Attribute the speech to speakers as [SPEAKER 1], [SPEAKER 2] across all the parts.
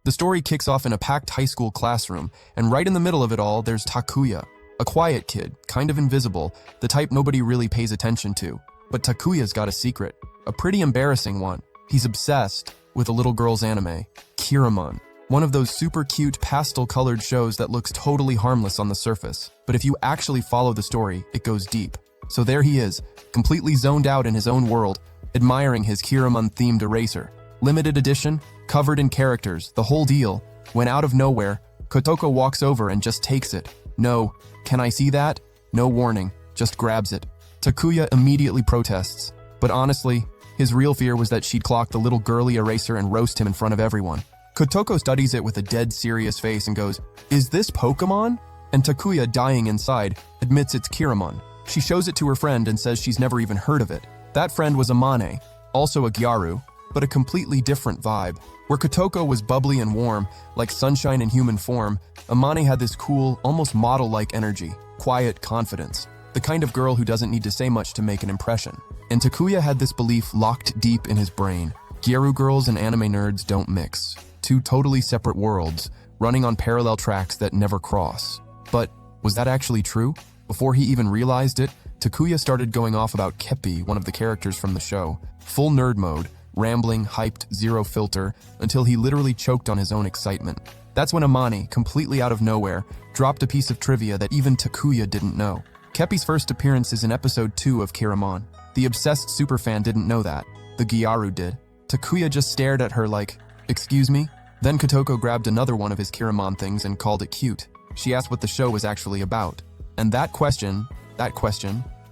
[SPEAKER 1] The story kicks off in a packed high school classroom, and right in the middle of it all, there's Takuya, a quiet kid, kind of invisible, the type nobody really pays attention to. But Takuya's got a secret, a pretty embarrassing one. He's obsessed with a little girl's anime, Kiramon, one of those super cute pastel-colored shows that looks totally harmless on the surface. But if you actually follow the story, it goes deep. So there he is, completely zoned out in his own world, admiring his Kiramon-themed eraser. Limited edition, covered in characters, the whole deal, when out of nowhere, Kotoko walks over and just takes it. No, can I see that? No warning, just grabs it. Takuya immediately protests, but honestly, his real fear was that she'd clock the little girly eraser and roast him in front of everyone. Kotoko studies it with a dead serious face and goes, "Is this Pokemon?" And Takuya, dying inside, admits it's Kiramon. She shows it to her friend and says she's never even heard of it. That friend was Amane, also a Gyaru, but a completely different vibe. Where Kotoko was bubbly and warm, like sunshine in human form, Amane had this cool, almost model-like energy, quiet confidence, the kind of girl who doesn't need to say much to make an impression. And Takuya had this belief locked deep in his brain. Gyaru girls and anime nerds don't mix. Two totally separate worlds, running on parallel tracks that never cross. But was that actually true? Before he even realized it, Takuya started going off about Keppi, one of the characters from the show. Full nerd mode, rambling, hyped, zero filter, until he literally choked on his own excitement. That's when Amane, completely out of nowhere, dropped a piece of trivia that even Takuya didn't know. Keppi's first appearance is in episode 2 of Kiramon. The obsessed superfan didn't know that. The Gyaru did. Takuya just stared at her like, "Excuse me?" Then Kotoko grabbed another one of his Kiramon things and called it cute. She asked what the show was actually about. And that question,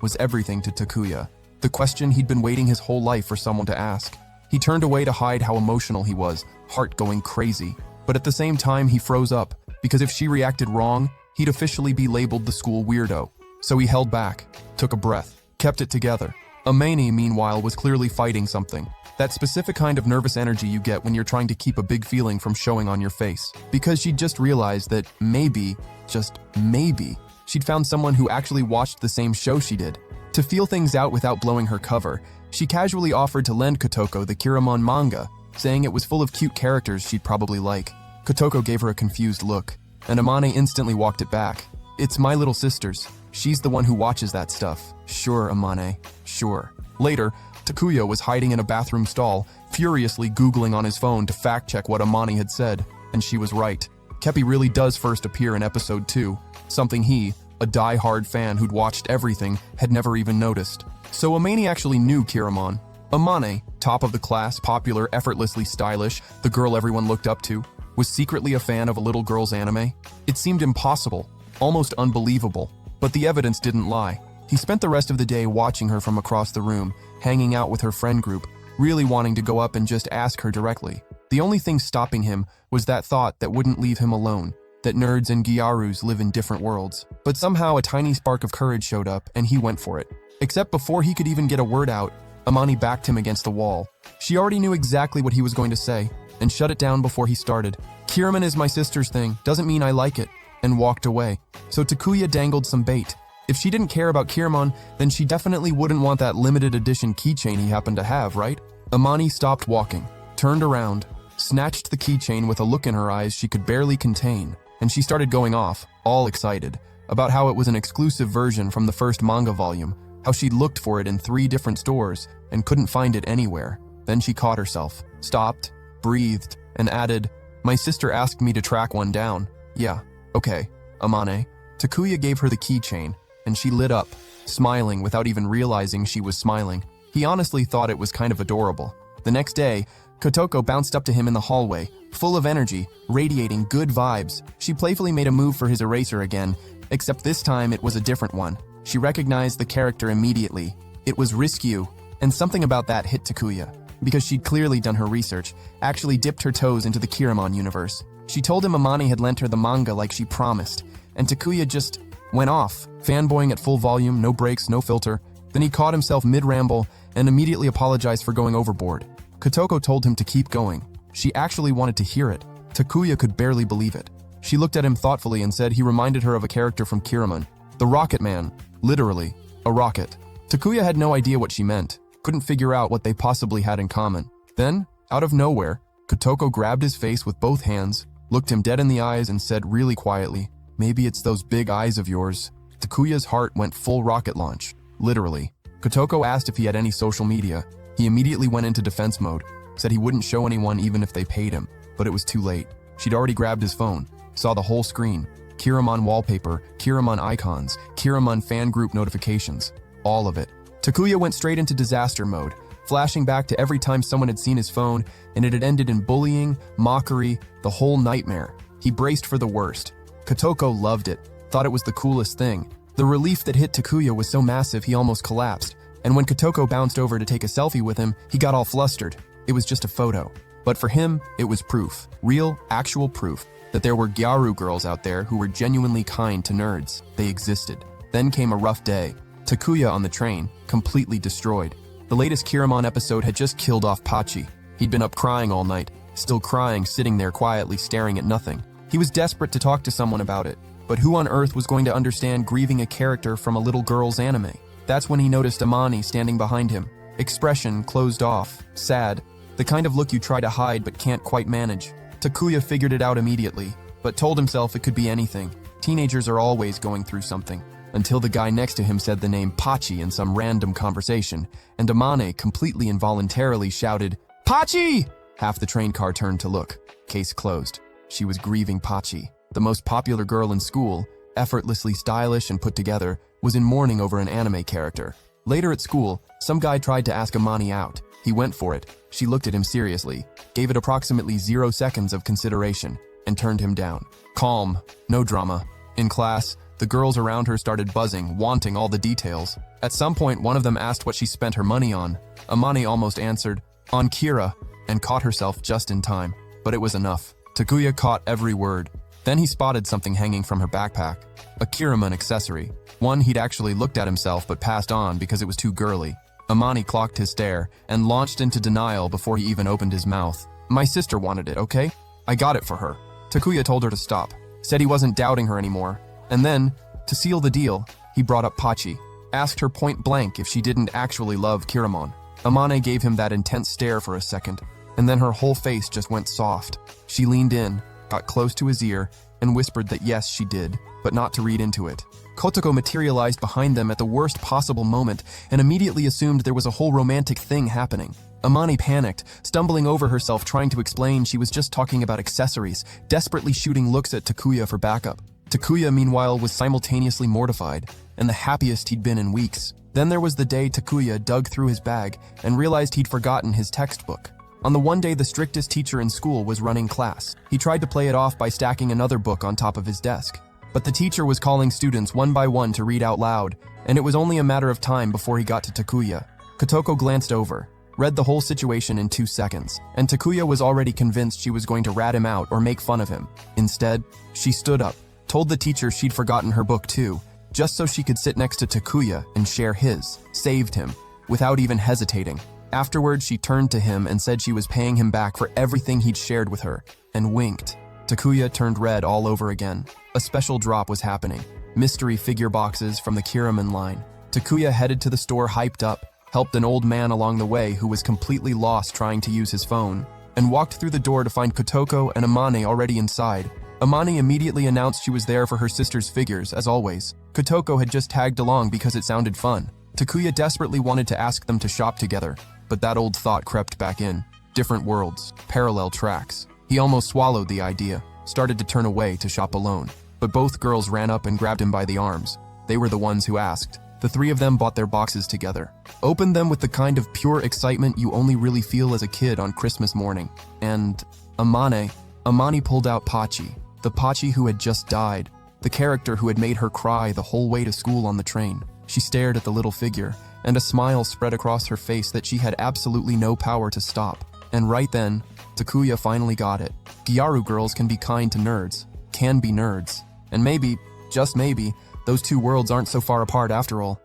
[SPEAKER 1] was everything to Takuya. The question he'd been waiting his whole life for someone to ask. He turned away to hide how emotional he was, heart going crazy. But at the same time, he froze up, because if she reacted wrong, he'd officially be labeled the school weirdo. So he held back, took a breath, kept it together. Amane, meanwhile, was clearly fighting something. That specific kind of nervous energy you get when you're trying to keep a big feeling from showing on your face. Because she'd just realized that maybe, just maybe, she'd found someone who actually watched the same show she did. To feel things out without blowing her cover, she casually offered to lend Kotoko the Kiramon manga, saying it was full of cute characters she'd probably like. Kotoko gave her a confused look, and Amane instantly walked it back. "It's my little sister's. She's the one who watches that stuff." "Sure, Amane, sure." Later, Takuya was hiding in a bathroom stall, furiously Googling on his phone to fact-check what Amane had said, and she was right. Keppi really does first appear in episode 2, something he, a die-hard fan who'd watched everything, had never even noticed. So Amane actually knew Kiramon. Amane, top of the class, popular, effortlessly stylish, the girl everyone looked up to, was secretly a fan of a little girl's anime? It seemed impossible, almost unbelievable, but the evidence didn't lie. He spent the rest of the day watching her from across the room, hanging out with her friend group, really wanting to go up and just ask her directly. The only thing stopping him was that thought that wouldn't leave him alone, that nerds and Gyarus live in different worlds. But somehow a tiny spark of courage showed up, and he went for it. Except before he could even get a word out, Amane backed him against the wall. She already knew exactly what he was going to say, and shut it down before he started. "Kiramon is my sister's thing, doesn't mean I like it," and walked away. So Takuya dangled some bait. If she didn't care about Kiramon, then she definitely wouldn't want that limited edition keychain he happened to have, right? Amane stopped walking, turned around, snatched the keychain with a look in her eyes she could barely contain, and she started going off, all excited, about how it was an exclusive version from the first manga volume, how she'd looked for it in 3 different stores and couldn't find it anywhere. Then she caught herself, stopped, breathed, and added, "My sister asked me to track one down." "Yeah, okay, Amane." Takuya gave her the keychain, and she lit up, smiling without even realizing she was smiling. He honestly thought it was kind of adorable. The next day, Kotoko bounced up to him in the hallway, full of energy, radiating good vibes. She playfully made a move for his eraser again, except this time it was a different one. She recognized the character immediately. It was Riskyu, and something about that hit Takuya, because she'd clearly done her research, actually dipped her toes into the Kiramon universe. She told him Amane had lent her the manga like she promised, and Takuya just went off, fanboying at full volume, no breaks, no filter. Then he caught himself mid-ramble and immediately apologized for going overboard. Kotoko told him to keep going. She actually wanted to hear it. Takuya could barely believe it. She looked at him thoughtfully and said he reminded her of a character from Kiramon. The Rocket Man. Literally, a rocket. Takuya had no idea what she meant, couldn't figure out what they possibly had in common. Then, out of nowhere, Kotoko grabbed his face with both hands, looked him dead in the eyes and said really quietly, "Maybe it's those big eyes of yours." Takuya's heart went full rocket launch. Literally. Kotoko asked if he had any social media. He immediately went into defense mode, said he wouldn't show anyone even if they paid him, but it was too late. She'd already grabbed his phone, saw the whole screen, Kiramon wallpaper, Kiramon icons, Kiramon fan group notifications, all of it. Takuya went straight into disaster mode, flashing back to every time someone had seen his phone, and it had ended in bullying, mockery, the whole nightmare. He braced for the worst. Kotoko loved it, thought it was the coolest thing. The relief that hit Takuya was so massive he almost collapsed, and when Kotoko bounced over to take a selfie with him, he got all flustered. It was just a photo. But for him, it was proof, real, actual proof, that there were Gyaru girls out there who were genuinely kind to nerds. They existed. Then came a rough day. Takuya on the train, completely destroyed. The latest Kiramon episode had just killed off Pachi. He'd been up crying all night, still crying, sitting there quietly staring at nothing. He was desperate to talk to someone about it, but who on earth was going to understand grieving a character from a little girl's anime? That's when he noticed Amani standing behind him. Expression closed off, sad, the kind of look you try to hide but can't quite manage. Takuya figured it out immediately, but told himself it could be anything. Teenagers are always going through something. Until the guy next to him said the name Pachi in some random conversation, and Amane completely involuntarily shouted, "Pachi!" Half the train car turned to look. Case closed. She was grieving Pachi. The most popular girl in school, effortlessly stylish and put together, was in mourning over an anime character. Later at school, some guy tried to ask Amani out. He went for it. She looked at him seriously, gave it approximately 0 seconds of consideration, and turned him down. Calm, no drama. In class, the girls around her started buzzing, wanting all the details. At some point, one of them asked what she spent her money on. Amani almost answered, "On Kira," and caught herself just in time. But it was enough. Takuya caught every word. Then he spotted something hanging from her backpack. A Kiramon accessory. One he'd actually looked at himself but passed on because it was too girly. Amani clocked his stare and launched into denial before he even opened his mouth. "My sister wanted it, okay? I got it for her." Takuya told her to stop, said he wasn't doubting her anymore. And then, to seal the deal, he brought up Pachi, asked her point blank if she didn't actually love Kiramon. Amane gave him that intense stare for a second, and then her whole face just went soft. She leaned in, got close to his ear, and whispered that yes, she did, but not to read into it. Kotoko materialized behind them at the worst possible moment and immediately assumed there was a whole romantic thing happening. Amani panicked, stumbling over herself trying to explain she was just talking about accessories, desperately shooting looks at Takuya for backup. Takuya, meanwhile, was simultaneously mortified, and the happiest he'd been in weeks. Then there was the day Takuya dug through his bag and realized he'd forgotten his textbook. On the one day the strictest teacher in school was running class, he tried to play it off by stacking another book on top of his desk. But the teacher was calling students one by one to read out loud, and it was only a matter of time before he got to Takuya. Kotoko glanced over, read the whole situation in 2 seconds, and Takuya was already convinced she was going to rat him out or make fun of him. Instead, she stood up, told the teacher she'd forgotten her book too, just so she could sit next to Takuya and share his, saved him, without even hesitating. Afterwards, she turned to him and said she was paying him back for everything he'd shared with her, and winked. Takuya turned red all over again. A special drop was happening. Mystery figure boxes from the Kiramon line. Takuya headed to the store hyped up, helped an old man along the way who was completely lost trying to use his phone, and walked through the door to find Kotoko and Amane already inside. Amani immediately announced she was there for her sister's figures, as always. Kotoko had just tagged along because it sounded fun. Takuya desperately wanted to ask them to shop together, but that old thought crept back in. Different worlds, parallel tracks. He almost swallowed the idea, started to turn away to shop alone. But both girls ran up and grabbed him by the arms. They were the ones who asked. The three of them bought their boxes together, opened them with the kind of pure excitement you only really feel as a kid on Christmas morning. And Amani pulled out Pachi, the Pachi who had just died, the character who had made her cry the whole way to school on the train. She stared at the little figure, and a smile spread across her face that she had absolutely no power to stop. And right then, Takuya finally got it. Gyaru girls can be kind to nerds, can be nerds. And maybe, just maybe, those two worlds aren't so far apart after all.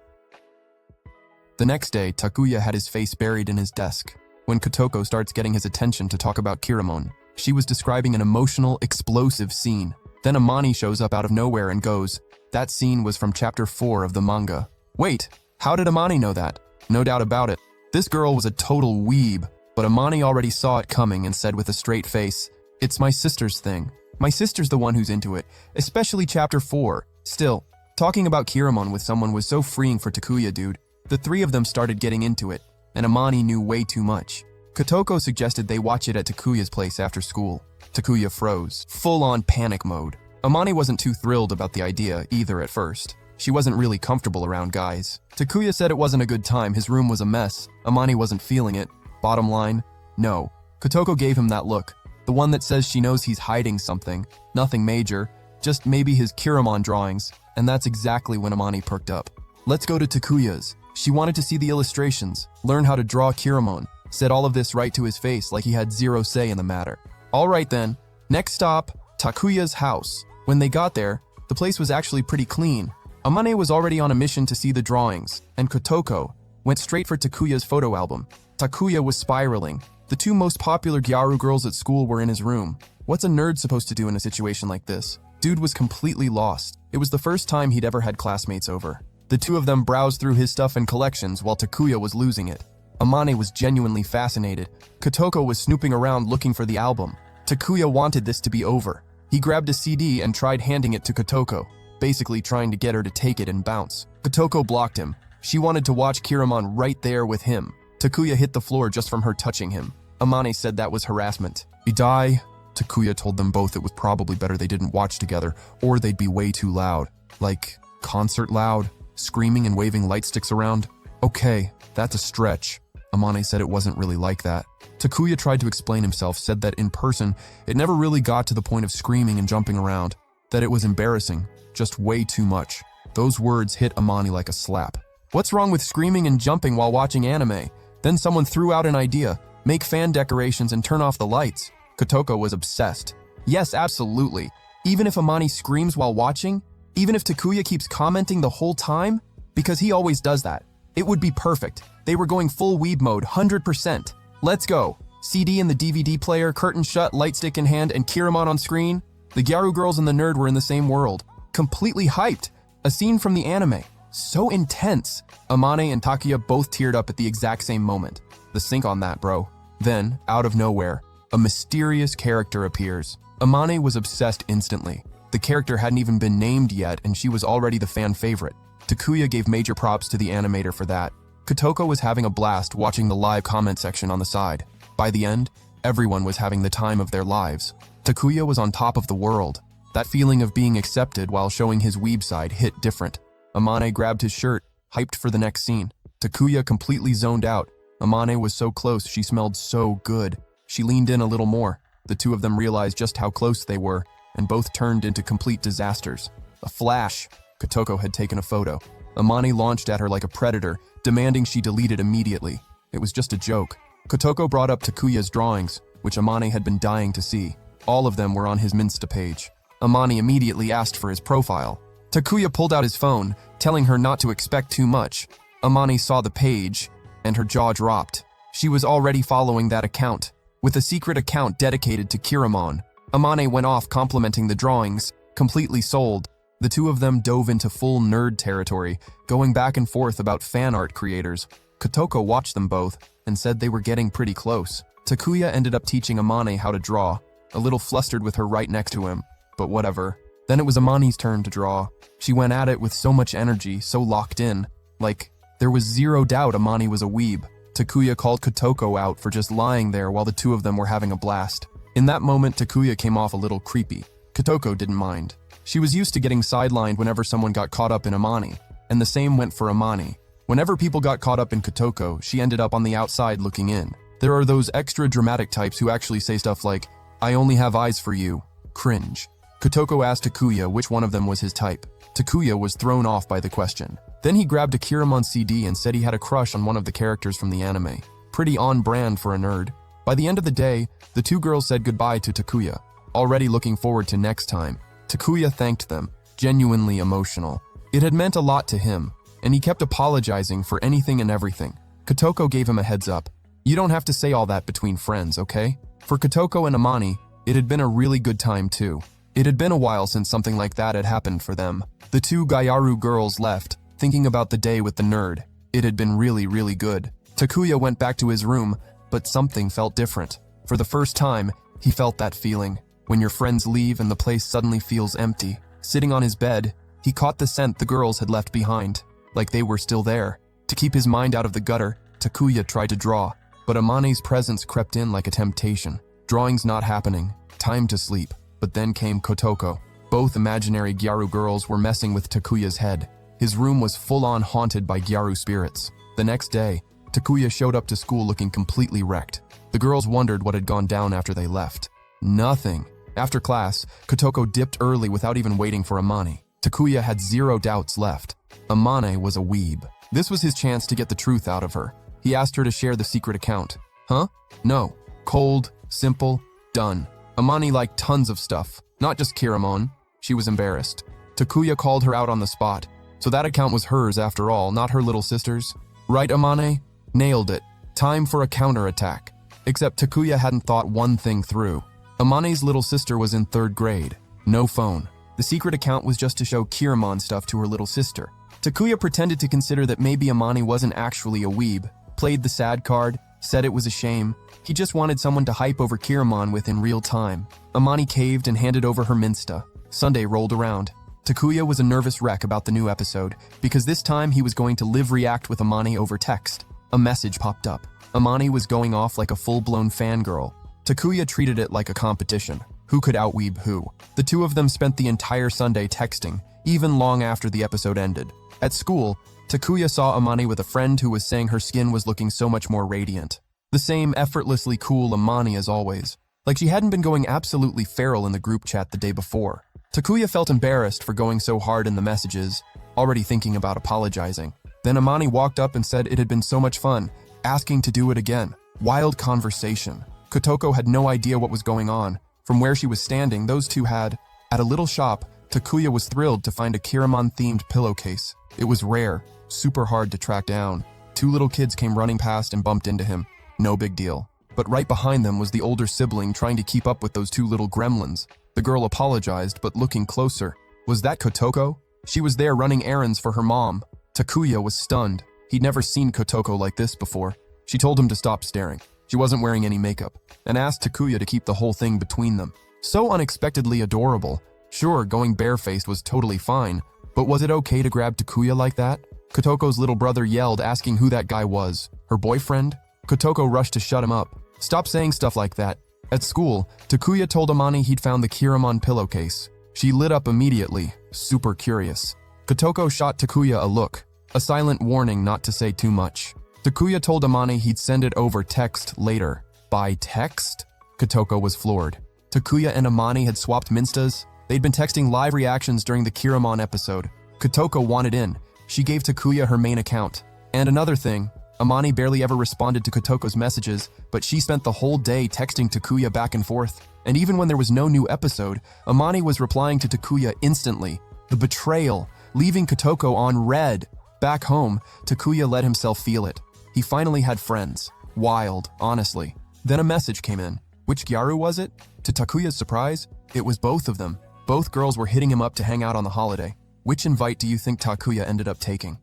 [SPEAKER 1] The next day, Takuya had his face buried in his desk. When Kotoko starts getting his attention to talk about Kiramon, she was describing an emotional, explosive scene. Then Amani shows up out of nowhere and goes, "That scene was from chapter 4 of the manga." Wait, how did Amani know that? No doubt about it. This girl was a total weeb, But Amani already saw it coming and said with a straight face, "It's my sister's thing. My sister's the one who's into it, especially chapter 4. Still, talking about Kiramon with someone was so freeing for Takuya, dude. The three of them started getting into it, and Amani knew way too much. Kotoko suggested they watch it at Takuya's place after school. Takuya froze, full-on panic mode. Amani wasn't too thrilled about the idea either at first. She wasn't really comfortable around guys. Takuya said it wasn't a good time, his room was a mess. Amani wasn't feeling it. Bottom line, no. Kotoko gave him that look, the one that says she knows he's hiding something. Nothing major, just maybe his Kiramon drawings, and that's exactly when Amani perked up. Let's go to Takuya's. She wanted to see the illustrations, learn how to draw Kiramon. Said all of this right to his face like he had zero say in the matter. All right then, next stop, Takuya's house. When they got there, the place was actually pretty clean. Amane was already on a mission to see the drawings, and Kotoko went straight for Takuya's photo album. Takuya was spiraling. The two most popular Gyaru girls at school were in his room. What's a nerd supposed to do in a situation like this? Dude was completely lost. It was the first time he'd ever had classmates over. The two of them browsed through his stuff and collections while Takuya was losing it. Amane was genuinely fascinated. Kotoko was snooping around looking for the album. Takuya wanted this to be over. He grabbed a CD and tried handing it to Kotoko, basically trying to get her to take it and bounce. Kotoko blocked him. She wanted to watch Kiramon right there with him. Takuya hit the floor just from her touching him. Amane said that was harassment. Idai, Takuya told them both it was probably better they didn't watch together, or they'd be way too loud. Like, concert loud, screaming and waving light sticks around. Okay, that's a stretch. Amane said it wasn't really like that. Takuya tried to explain himself, said that in person, it never really got to the point of screaming and jumping around, that it was embarrassing, just way too much. Those words hit Amane like a slap. What's wrong with screaming and jumping while watching anime? Then someone threw out an idea, make fan decorations and turn off the lights. Kotoko was obsessed. Yes, absolutely. Even if Amane screams while watching, even if Takuya keeps commenting the whole time, because he always does that, it would be perfect. They were going full weeb mode, 100%. Let's go. CD in the DVD player, curtain shut, light stick in hand, and Kiramon on screen. The Gyaru girls and the nerd were in the same world. Completely hyped. A scene from the anime. So intense. Amane and Takuya both teared up at the exact same moment. The sync on that, bro. Then, out of nowhere, a mysterious character appears. Amane was obsessed instantly. The character hadn't even been named yet, and she was already the fan favorite. Takuya gave major props to the animator for that. Kotoko was having a blast watching the live comment section on the side. By the end, everyone was having the time of their lives. Takuya was on top of the world. That feeling of being accepted while showing his weeb side hit different. Amane grabbed his shirt, hyped for the next scene. Takuya completely zoned out. Amane was so close, she smelled so good. She leaned in a little more. The two of them realized just how close they were, and both turned into complete disasters. A flash. Kotoko had taken a photo. Amane launched at her like a predator, demanding she delete it immediately. It was just a joke. Kotoko brought up Takuya's drawings, which Amane had been dying to see. All of them were on his Minsta page. Amane immediately asked for his profile. Takuya pulled out his phone, telling her not to expect too much. Amane saw the page, and her jaw dropped. She was already following that account, with a secret account dedicated to Kiramon. Amane went off complimenting the drawings, completely sold. The two of them dove into full nerd territory, going back and forth about fan art creators. Kotoko watched them both, and said they were getting pretty close. Takuya ended up teaching Amane how to draw, a little flustered with her right next to him, but whatever. Then it was Amane's turn to draw. She went at it with so much energy, so locked in. Like, there was zero doubt Amane was a weeb. Takuya called Kotoko out for just lying there while the two of them were having a blast. In that moment, Takuya came off a little creepy. Kotoko didn't mind. She was used to getting sidelined whenever someone got caught up in Amane, and the same went for Amane. Whenever people got caught up in Kotoko, she ended up on the outside looking in. There are those extra dramatic types who actually say stuff like, "I only have eyes for you." Cringe. Kotoko asked Takuya which one of them was his type. Takuya was thrown off by the question. Then he grabbed a Kiramon CD and said he had a crush on one of the characters from the anime. Pretty on brand for a nerd. By the end of the day, the two girls said goodbye to Takuya, already looking forward to next time. Takuya thanked them, genuinely emotional. It had meant a lot to him, and he kept apologizing for anything and everything. Kotoko gave him a heads up. You don't have to say all that between friends, okay? For Kotoko and Amane, it had been a really good time too. It had been a while since something like that had happened for them. The two Gyaru girls left, thinking about the day with the nerd. It had been really, really good. Takuya went back to his room, but something felt different. For the first time, he felt that feeling, when your friends leave and the place suddenly feels empty. Sitting on his bed, he caught the scent the girls had left behind, like they were still there. To keep his mind out of the gutter, Takuya tried to draw, but Amane's presence crept in like a temptation. Drawing's not happening, time to sleep. But then came Kotoko. Both imaginary Gyaru girls were messing with Takuya's head. His room was full-on haunted by Gyaru spirits. The next day, Takuya showed up to school looking completely wrecked. The girls wondered what had gone down after they left. Nothing. After class, Kotoko dipped early without even waiting for Amane. Takuya had zero doubts left. Amane was a weeb. This was his chance to get the truth out of her. He asked her to share the secret account. Huh? No. Cold, simple, done. Amane liked tons of stuff, not just Kiramon. She was embarrassed. Takuya called her out on the spot. So that account was hers after all, not her little sister's. Right, Amane? Nailed it. Time for a counterattack. Except Takuya hadn't thought one thing through. Amane's little sister was in 3rd grade. No phone. The secret account was just to show Kiramon stuff to her little sister. Takuya pretended to consider that maybe Amane wasn't actually a weeb, played the sad card, said it was a shame. He just wanted someone to hype over Kiramon with in real time. Amane caved and handed over her Minsta. Sunday rolled around. Takuya was a nervous wreck about the new episode, because this time he was going to live react with Amane over text. A message popped up. Amane was going off like a full-blown fangirl. Takuya treated it like a competition. Who could outweeb who? The two of them spent the entire Sunday texting, even long after the episode ended. At school, Takuya saw Amane with a friend who was saying her skin was looking so much more radiant. The same effortlessly cool Amane as always. Like she hadn't been going absolutely feral in the group chat the day before. Takuya felt embarrassed for going so hard in the messages, already thinking about apologizing. Then Amane walked up and said it had been so much fun, asking to do it again. Wild conversation. Kotoko had no idea what was going on. From where she was standing, those two had. At a little shop, Takuya was thrilled to find a Kiramon-themed pillowcase. It was rare, super hard to track down. 2 little kids came running past and bumped into him. No big deal. But right behind them was the older sibling trying to keep up with those 2 little gremlins. The girl apologized, but looking closer. Was that Kotoko? She was there running errands for her mom. Takuya was stunned. He'd never seen Kotoko like this before. She told him to stop staring. She wasn't wearing any makeup, and asked Takuya to keep the whole thing between them. So unexpectedly adorable. Sure, going barefaced was totally fine, but was it okay to grab Takuya like that? Kotoko's little brother yelled, asking who that guy was. Her boyfriend? Kotoko rushed to shut him up. Stop saying stuff like that. At school, Takuya told Amane he'd found the Kiramon pillowcase. She lit up immediately, super curious. Kotoko shot Takuya a look, a silent warning not to say too much. Takuya told Amane he'd send it over text later. By text? Kotoko was floored. Takuya and Amane had swapped Minstas. They'd been texting live reactions during the Kiramon episode. Kotoko wanted in. She gave Takuya her main account. And another thing, Amane barely ever responded to Kotoko's messages, but she spent the whole day texting Takuya back and forth. And even when there was no new episode, Amane was replying to Takuya instantly. The betrayal, leaving Kotoko on red. Back home, Takuya let himself feel it. He finally had friends. Wild, honestly. Then a message came in. Which Gyaru was it? To Takuya's surprise, it was both of them. Both girls were hitting him up to hang out on the holiday. Which invite do you think Takuya ended up taking?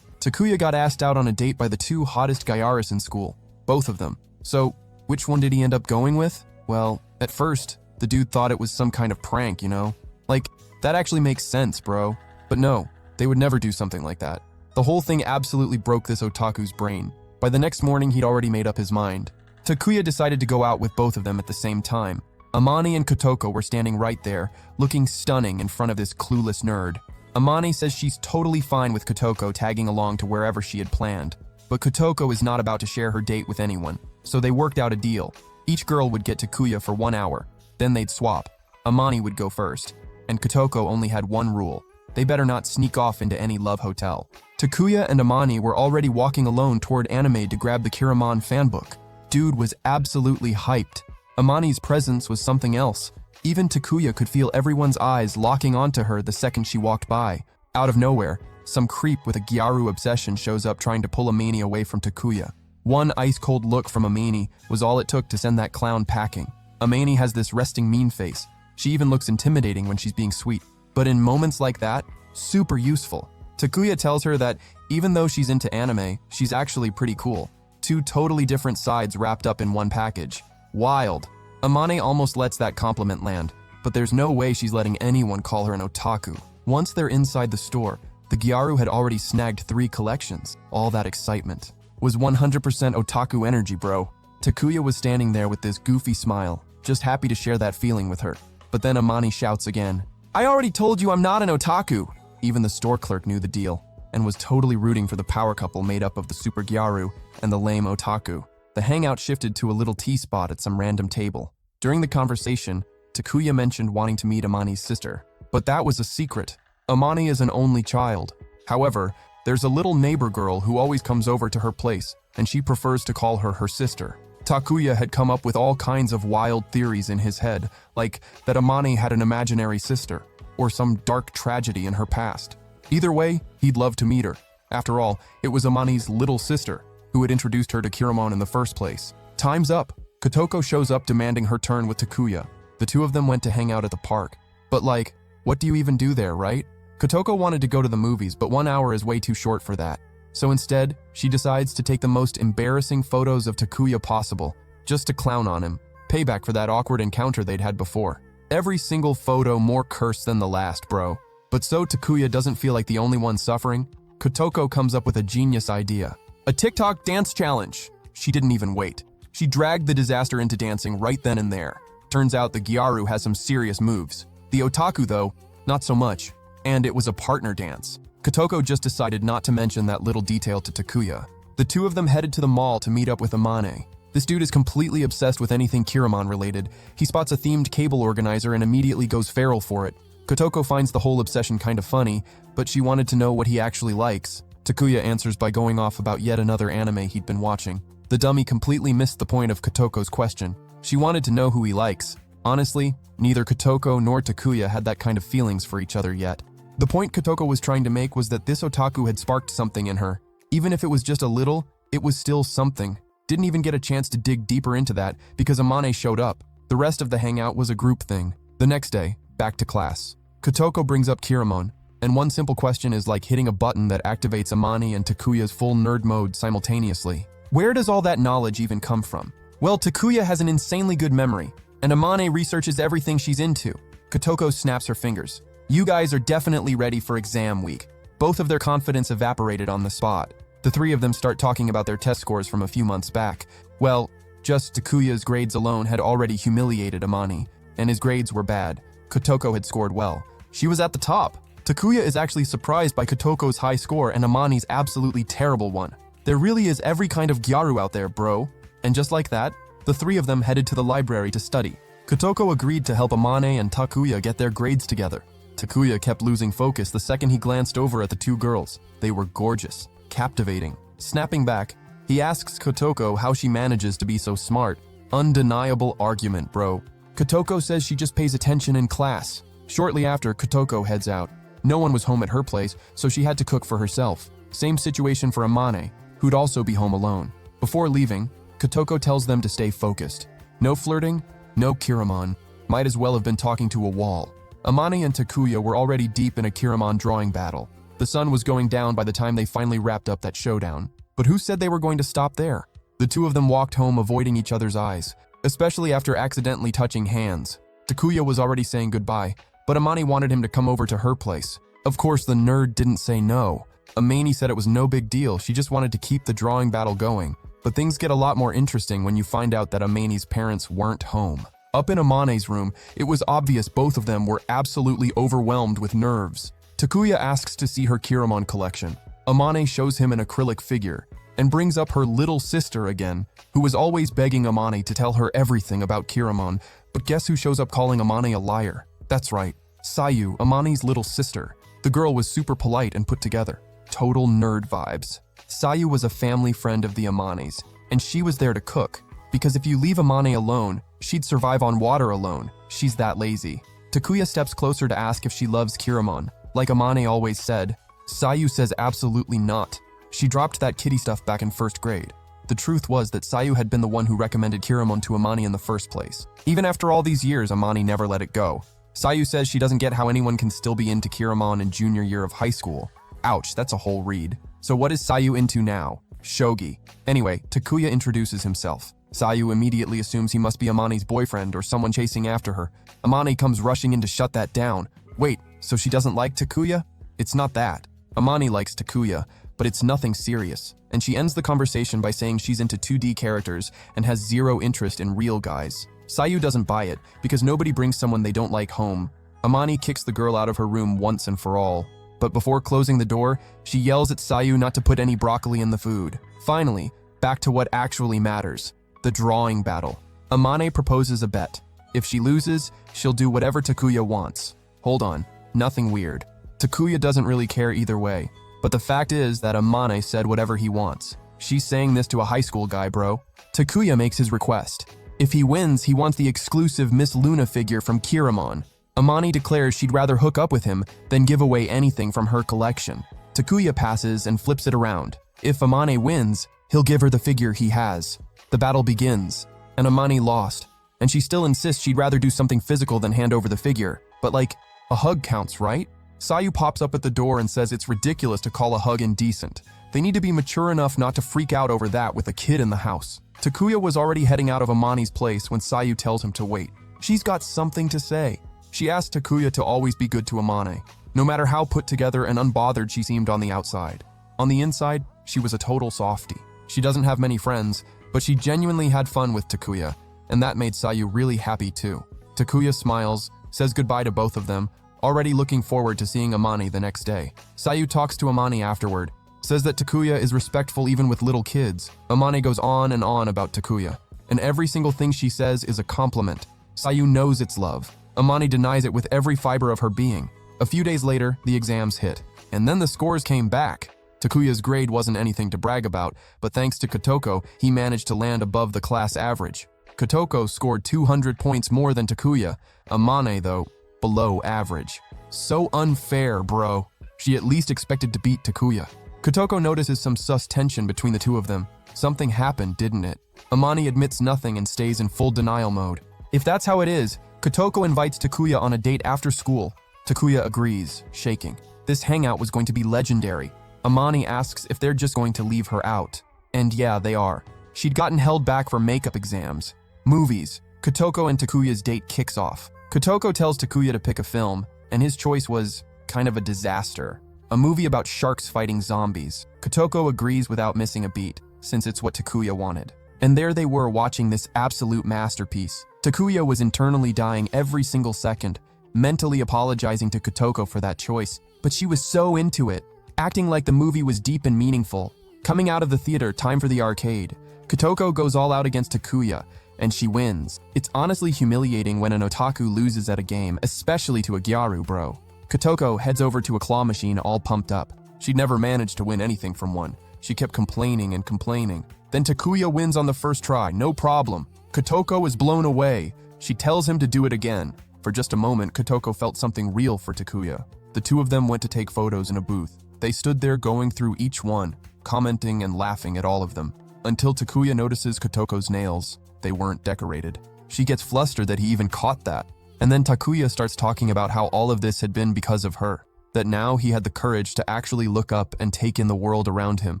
[SPEAKER 1] Takuya got asked out on a date by the 2 hottest Gyaris in school. Both of them. So, which one did he end up going with? Well, at first, the dude thought it was some kind of prank, you know? Like, that actually makes sense, bro. But no, they would never do something like that. The whole thing absolutely broke this otaku's brain. By the next morning, he'd already made up his mind. Takuya decided to go out with both of them at the same time. Amane and Kotoko were standing right there, looking stunning in front of this clueless nerd. Amane says she's totally fine with Kotoko tagging along to wherever she had planned. But Kotoko is not about to share her date with anyone, so they worked out a deal. Each girl would get Takuya for 1 hour, then they'd swap. Amane would go first, and Kotoko only had one rule. They better not sneak off into any love hotel. Takuya and Amane were already walking alone toward Anime to grab the Kiramon fanbook. Dude was absolutely hyped. Amane's presence was something else. Even Takuya could feel everyone's eyes locking onto her the second she walked by. Out of nowhere, some creep with a Gyaru obsession shows up trying to pull Amane away from Takuya. One ice-cold look from Amane was all it took to send that clown packing. Amane has this resting mean face. She even looks intimidating when she's being sweet. But in moments like that, super useful. Takuya tells her that even though she's into anime, she's actually pretty cool. two totally different sides wrapped up in one package. Wild. Amane almost lets that compliment land, but there's no way she's letting anyone call her an otaku. Once they're inside the store, the Gyaru had already snagged 3 collections. All that excitement was 100% otaku energy, bro. Takuya was standing there with this goofy smile, just happy to share that feeling with her. But then Amane shouts again, "I already told you I'm not an otaku!" Even the store clerk knew the deal, and was totally rooting for the power couple made up of the super Gyaru and the lame otaku. The hangout shifted to a little tea spot at some random table. During the conversation, Takuya mentioned wanting to meet Amane's sister, but that was a secret. Amane is an only child. However, there's a little neighbor girl who always comes over to her place, and she prefers to call her sister. Takuya had come up with all kinds of wild theories in his head, like that Amane had an imaginary sister, or some dark tragedy in her past. Either way, he'd love to meet her. After all, it was Amane's little sister who had introduced her to Kiramon in the first place. Time's up. Kotoko shows up demanding her turn with Takuya. The two of them went to hang out at the park. But like, what do you even do there, right? Kotoko wanted to go to the movies, but 1 hour is way too short for that. So instead, she decides to take the most embarrassing photos of Takuya possible, just to clown on him. Payback for that awkward encounter they'd had before. Every single photo more cursed than the last, bro. But so Takuya doesn't feel like the only one suffering, Kotoko comes up with a genius idea. A TikTok dance challenge. She didn't even wait. She dragged the disaster into dancing right then and there. Turns out the Gyaru has some serious moves. The otaku, though, not so much. And it was a partner dance. Kotoko just decided not to mention that little detail to Takuya. The two of them headed to the mall to meet up with Amane. This dude is completely obsessed with anything Kiramon related. He spots a themed cable organizer and immediately goes feral for it. Kotoko finds the whole obsession kind of funny, but she wanted to know what he actually likes. Takuya answers by going off about yet another anime he'd been watching. The dummy completely missed the point of Kotoko's question. She wanted to know who he likes. Honestly, neither Kotoko nor Takuya had that kind of feelings for each other yet. The point Kotoko was trying to make was that this otaku had sparked something in her. Even if it was just a little, it was still something. Didn't even get a chance to dig deeper into that because Amane showed up. The rest of the hangout was a group thing. The next day, back to class. Kotoko brings up Kiramon, and one simple question is like hitting a button that activates Amane and Takuya's full nerd mode simultaneously. Where does all that knowledge even come from? Well, Takuya has an insanely good memory, and Amane researches everything she's into. Kotoko snaps her fingers. You guys are definitely ready for exam week. Both of their confidence evaporated on the spot. The three of them start talking about their test scores from a few months back. Well, just Takuya's grades alone had already humiliated Amane, and his grades were bad. Kotoko had scored well. She was at the top. Takuya is actually surprised by Kotoko's high score and Amane's absolutely terrible one. There really is every kind of Gyaru out there, bro. And just like that, the three of them headed to the library to study. Kotoko agreed to help Amane and Takuya get their grades together. Takuya kept losing focus the second he glanced over at the two girls. They were gorgeous, captivating. Snapping back, he asks Kotoko how she manages to be so smart. Undeniable argument, bro. Kotoko says she just pays attention in class. Shortly after, Kotoko heads out. No one was home at her place, so she had to cook for herself. Same situation for Amane, who'd also be home alone. Before leaving, Kotoko tells them to stay focused. No flirting, no Kiramon. Might as well have been talking to a wall. Amane and Takuya were already deep in a Kiramon drawing battle. The sun was going down by the time they finally wrapped up that showdown. But who said they were going to stop there? The two of them walked home avoiding each other's eyes, especially after accidentally touching hands. Takuya was already saying goodbye, but Amane wanted him to come over to her place. Of course, the nerd didn't say no. Amane said it was no big deal, she just wanted to keep the drawing battle going. But things get a lot more interesting when you find out that Amane's parents weren't home. Up in Amane's room, it was obvious both of them were absolutely overwhelmed with nerves. Takuya asks to see her Kiramon collection. Amane shows him an acrylic figure, and brings up her little sister again, who was always begging Amane to tell her everything about Kiramon, but guess who shows up calling Amane a liar? That's right, Sayu, Amane's little sister. The girl was super polite and put together. Total nerd vibes. Sayu was a family friend of the Amanes, and she was there to cook, because if you leave Amane alone, she'd survive on water alone. She's that lazy. Takuya steps closer to ask if she loves Kiramon. Like Amane always said, Sayu says absolutely not. She dropped that kitty stuff back in first grade. The truth was that Sayu had been the one who recommended Kiramon to Amane in the first place. Even after all these years, Amane never let it go. Sayu says she doesn't get how anyone can still be into Kiramon in junior year of high school. Ouch, that's a whole read. So what is Sayu into now? Shogi. Anyway, Takuya introduces himself. Sayu immediately assumes he must be Amani's boyfriend or someone chasing after her. Amani comes rushing in to shut that down. Wait, so she doesn't like Takuya? It's not that. Amani likes Takuya, but it's nothing serious. And she ends the conversation by saying she's into 2D characters and has zero interest in real guys. Sayu doesn't buy it, because nobody brings someone they don't like home. Amani kicks the girl out of her room once and for all. But before closing the door, she yells at Sayu not to put any broccoli in the food. Finally, back to what actually matters. The drawing battle. Amane proposes a bet. If she loses, she'll do whatever Takuya wants. Hold on, nothing weird. Takuya doesn't really care either way. But the fact is that Amane said whatever he wants. She's saying this to a high school guy, bro. Takuya makes his request. If he wins, he wants the exclusive Miss Luna figure from Kiramon. Amani declares she'd rather hook up with him than give away anything from her collection. Takuya passes and flips it around. If Amane wins, he'll give her the figure he has. The battle begins, and Amani lost, and she still insists she'd rather do something physical than hand over the figure. But like, a hug counts, right? Sayu pops up at the door and says it's ridiculous to call a hug indecent. They need to be mature enough not to freak out over that with a kid in the house. Takuya was already heading out of Amani's place when Sayu tells him to wait. She's got something to say. She asks Takuya to always be good to Amane, no matter how put together and unbothered she seemed on the outside. On the inside, she was a total softie. She doesn't have many friends, but she genuinely had fun with Takuya, and that made Sayu really happy too. Takuya smiles, says goodbye to both of them, already looking forward to seeing Amani the next day. Sayu talks to Amani afterward, says that Takuya is respectful even with little kids. Amani goes on and on about Takuya, and every single thing she says is a compliment. Sayu knows it's love. Amani denies it with every fiber of her being. A few days later, the exams hit, and then the scores came back. Takuya's grade wasn't anything to brag about, but thanks to Kotoko, he managed to land above the class average. Kotoko scored 200 points more than Takuya. Amane, though, below average. So unfair, bro. She at least expected to beat Takuya. Kotoko notices some sus tension between the two of them. Something happened, didn't it? Amani admits nothing and stays in full denial mode. If that's how it is, Kotoko invites Takuya on a date after school. Takuya agrees, shaking. This hangout was going to be legendary. Amani asks if they're just going to leave her out. And yeah, they are. She'd gotten held back for makeup exams. Movies. Kotoko and Takuya's date kicks off. Kotoko tells Takuya to pick a film, and his choice was kind of a disaster. A movie about sharks fighting zombies. Kotoko agrees without missing a beat, since it's what Takuya wanted. And there they were watching this absolute masterpiece. Takuya was internally dying every single second, mentally apologizing to Kotoko for that choice, but she was so into it, acting like the movie was deep and meaningful. Coming out of the theater, time for the arcade. Kotoko goes all out against Takuya, and she wins. It's honestly humiliating when an otaku loses at a game, especially to a gyaru, bro. Kotoko heads over to a claw machine all pumped up. She'd never managed to win anything from one. She kept complaining and complaining. Then Takuya wins on the first try, no problem. Kotoko is blown away. She tells him to do it again. For just a moment, Kotoko felt something real for Takuya. The two of them went to take photos in a booth. They stood there going through each one, commenting and laughing at all of them, until Takuya notices Kotoko's nails. They weren't decorated. She gets flustered that he even caught that. And then Takuya starts talking about how all of this had been because of her, that now he had the courage to actually look up and take in the world around him.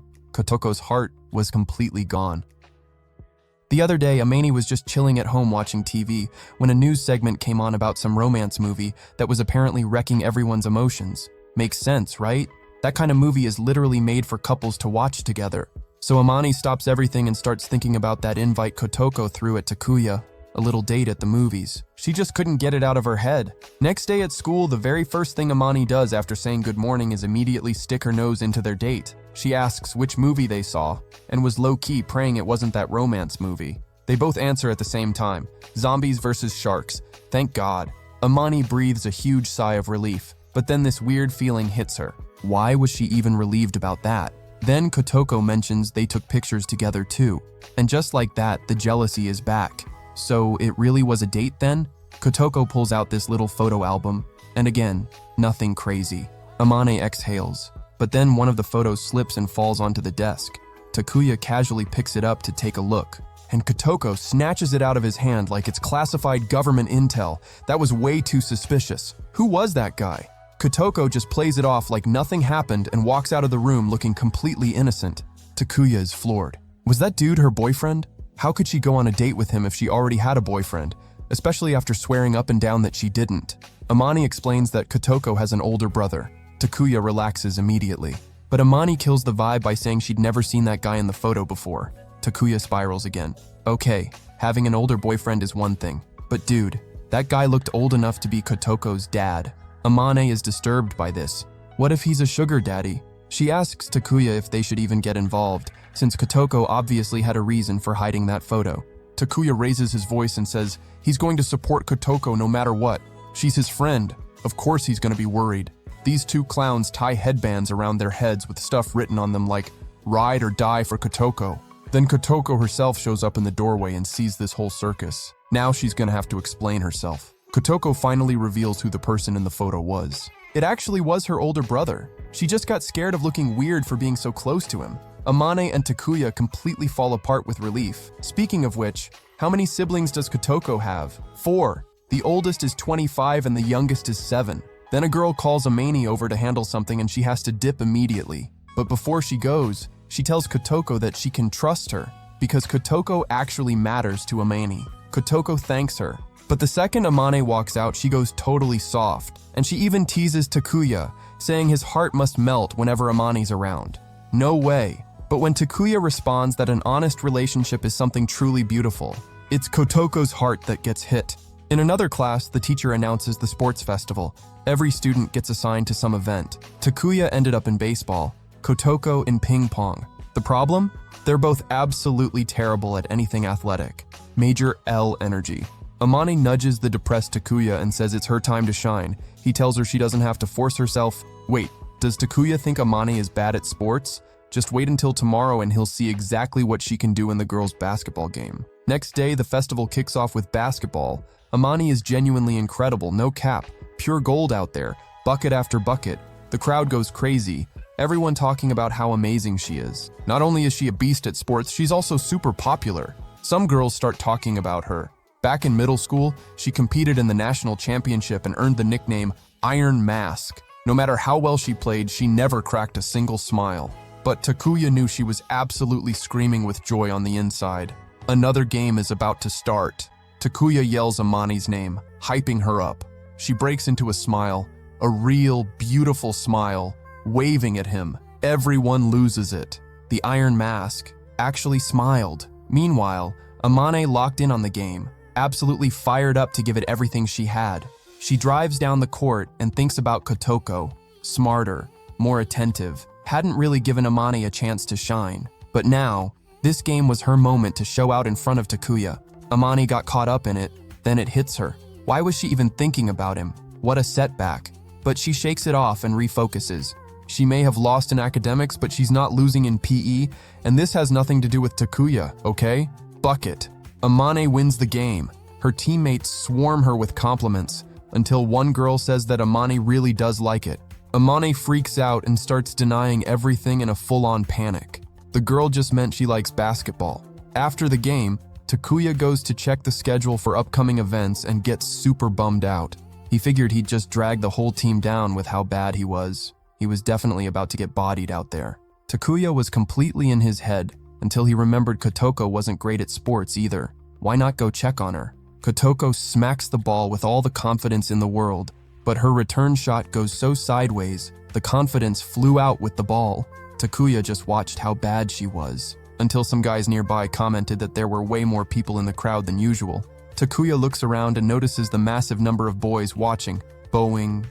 [SPEAKER 1] Kotoko's heart was completely gone. The other day, Amani was just chilling at home watching TV when a news segment came on about some romance movie that was apparently wrecking everyone's emotions. Makes sense, right? That kind of movie is literally made for couples to watch together. So Amani stops everything and starts thinking about that invite Kotoko threw at Takuya, a little date at the movies. She just couldn't get it out of her head. Next day at school, the very first thing Amani does after saying good morning is immediately stick her nose into their date. She asks which movie they saw, and was low-key praying it wasn't that romance movie. They both answer at the same time, zombies versus sharks. Thank God. Amani breathes a huge sigh of relief, but then this weird feeling hits her. Why was she even relieved about that? Then Kotoko mentions they took pictures together too. And just like that, the jealousy is back. So it really was a date then? Kotoko pulls out this little photo album, and again, nothing crazy. Amane exhales, but then one of the photos slips and falls onto the desk. Takuya casually picks it up to take a look, and Kotoko snatches it out of his hand like it's classified government intel. That was way too suspicious. Who was that guy? Kotoko just plays it off like nothing happened and walks out of the room looking completely innocent. Takuya is floored. Was that dude her boyfriend? How could she go on a date with him if she already had a boyfriend, especially after swearing up and down that she didn't? Amani explains that Kotoko has an older brother. Takuya relaxes immediately. But Amani kills the vibe by saying she'd never seen that guy in the photo before. Takuya spirals again. Okay, having an older boyfriend is one thing, but dude, that guy looked old enough to be Kotoko's dad. Amane is disturbed by this. What if he's a sugar daddy? She asks Takuya if they should even get involved, since Kotoko obviously had a reason for hiding that photo. Takuya raises his voice and says he's going to support Kotoko no matter what. She's his friend. Of course he's going to be worried. These two clowns tie headbands around their heads with stuff written on them like, "Ride or die for Kotoko." Then Kotoko herself shows up in the doorway and sees this whole circus. Now she's gonna have to explain herself. Kotoko finally reveals who the person in the photo was. It actually was her older brother. She just got scared of looking weird for being so close to him. Amane and Takuya completely fall apart with relief. Speaking of which, how many siblings does Kotoko have? 4. The oldest is 25 and the youngest is 7. Then a girl calls Amani over to handle something and she has to dip immediately. But before she goes, she tells Kotoko that she can trust her because Kotoko actually matters to Amani. Kotoko thanks her. But the second Amane walks out, she goes totally soft. And she even teases Takuya, saying his heart must melt whenever Amani's around. No way. But when Takuya responds that an honest relationship is something truly beautiful, it's Kotoko's heart that gets hit. In another class, the teacher announces the sports festival. Every student gets assigned to some event. Takuya ended up in baseball, Kotoko in ping pong. The problem? They're both absolutely terrible at anything athletic. Major L energy. Amani nudges the depressed Takuya and says it's her time to shine. He tells her she doesn't have to force herself. Wait, does Takuya think Amani is bad at sports? Just wait until tomorrow and he'll see exactly what she can do in the girls' basketball game. Next day, the festival kicks off with basketball. Amani is genuinely incredible, no cap. Pure gold out there, bucket after bucket. The crowd goes crazy. Everyone talking about how amazing she is. Not only is she a beast at sports, she's also super popular. Some girls start talking about her. Back in middle school, she competed in the national championship and earned the nickname Iron Mask. No matter how well she played, she never cracked a single smile. But Takuya knew she was absolutely screaming with joy on the inside. Another game is about to start. Takuya yells Amani's name, hyping her up. She breaks into a smile, a real, beautiful smile, waving at him. Everyone loses it. The Iron Mask actually smiled. Meanwhile, Amane locked in on the game, absolutely fired up to give it everything she had. She drives down the court and thinks about Kotoko, smarter, more attentive, hadn't really given Amani a chance to shine. But now, this game was her moment to show out in front of Takuya. Amani got caught up in it, then it hits her. Why was she even thinking about him? What a setback. But she shakes it off and refocuses. She may have lost in academics, but she's not losing in PE, and this has nothing to do with Takuya, okay? Bucket. Amane wins the game. Her teammates swarm her with compliments, until one girl says that Amani really does like it. Amane freaks out and starts denying everything in a full-on panic. The girl just meant she likes basketball. After the game, Takuya goes to check the schedule for upcoming events and gets super bummed out. He figured he'd just drag the whole team down with how bad he was. He was definitely about to get bodied out there. Takuya was completely in his head until he remembered Kotoko wasn't great at sports either. Why not go check on her? Kotoko smacks the ball with all the confidence in the world, but her return shot goes so sideways, the confidence flew out with the ball. Takuya just watched how bad she was, until some guys nearby commented that there were way more people in the crowd than usual. Takuya looks around and notices the massive number of boys watching. Bowing.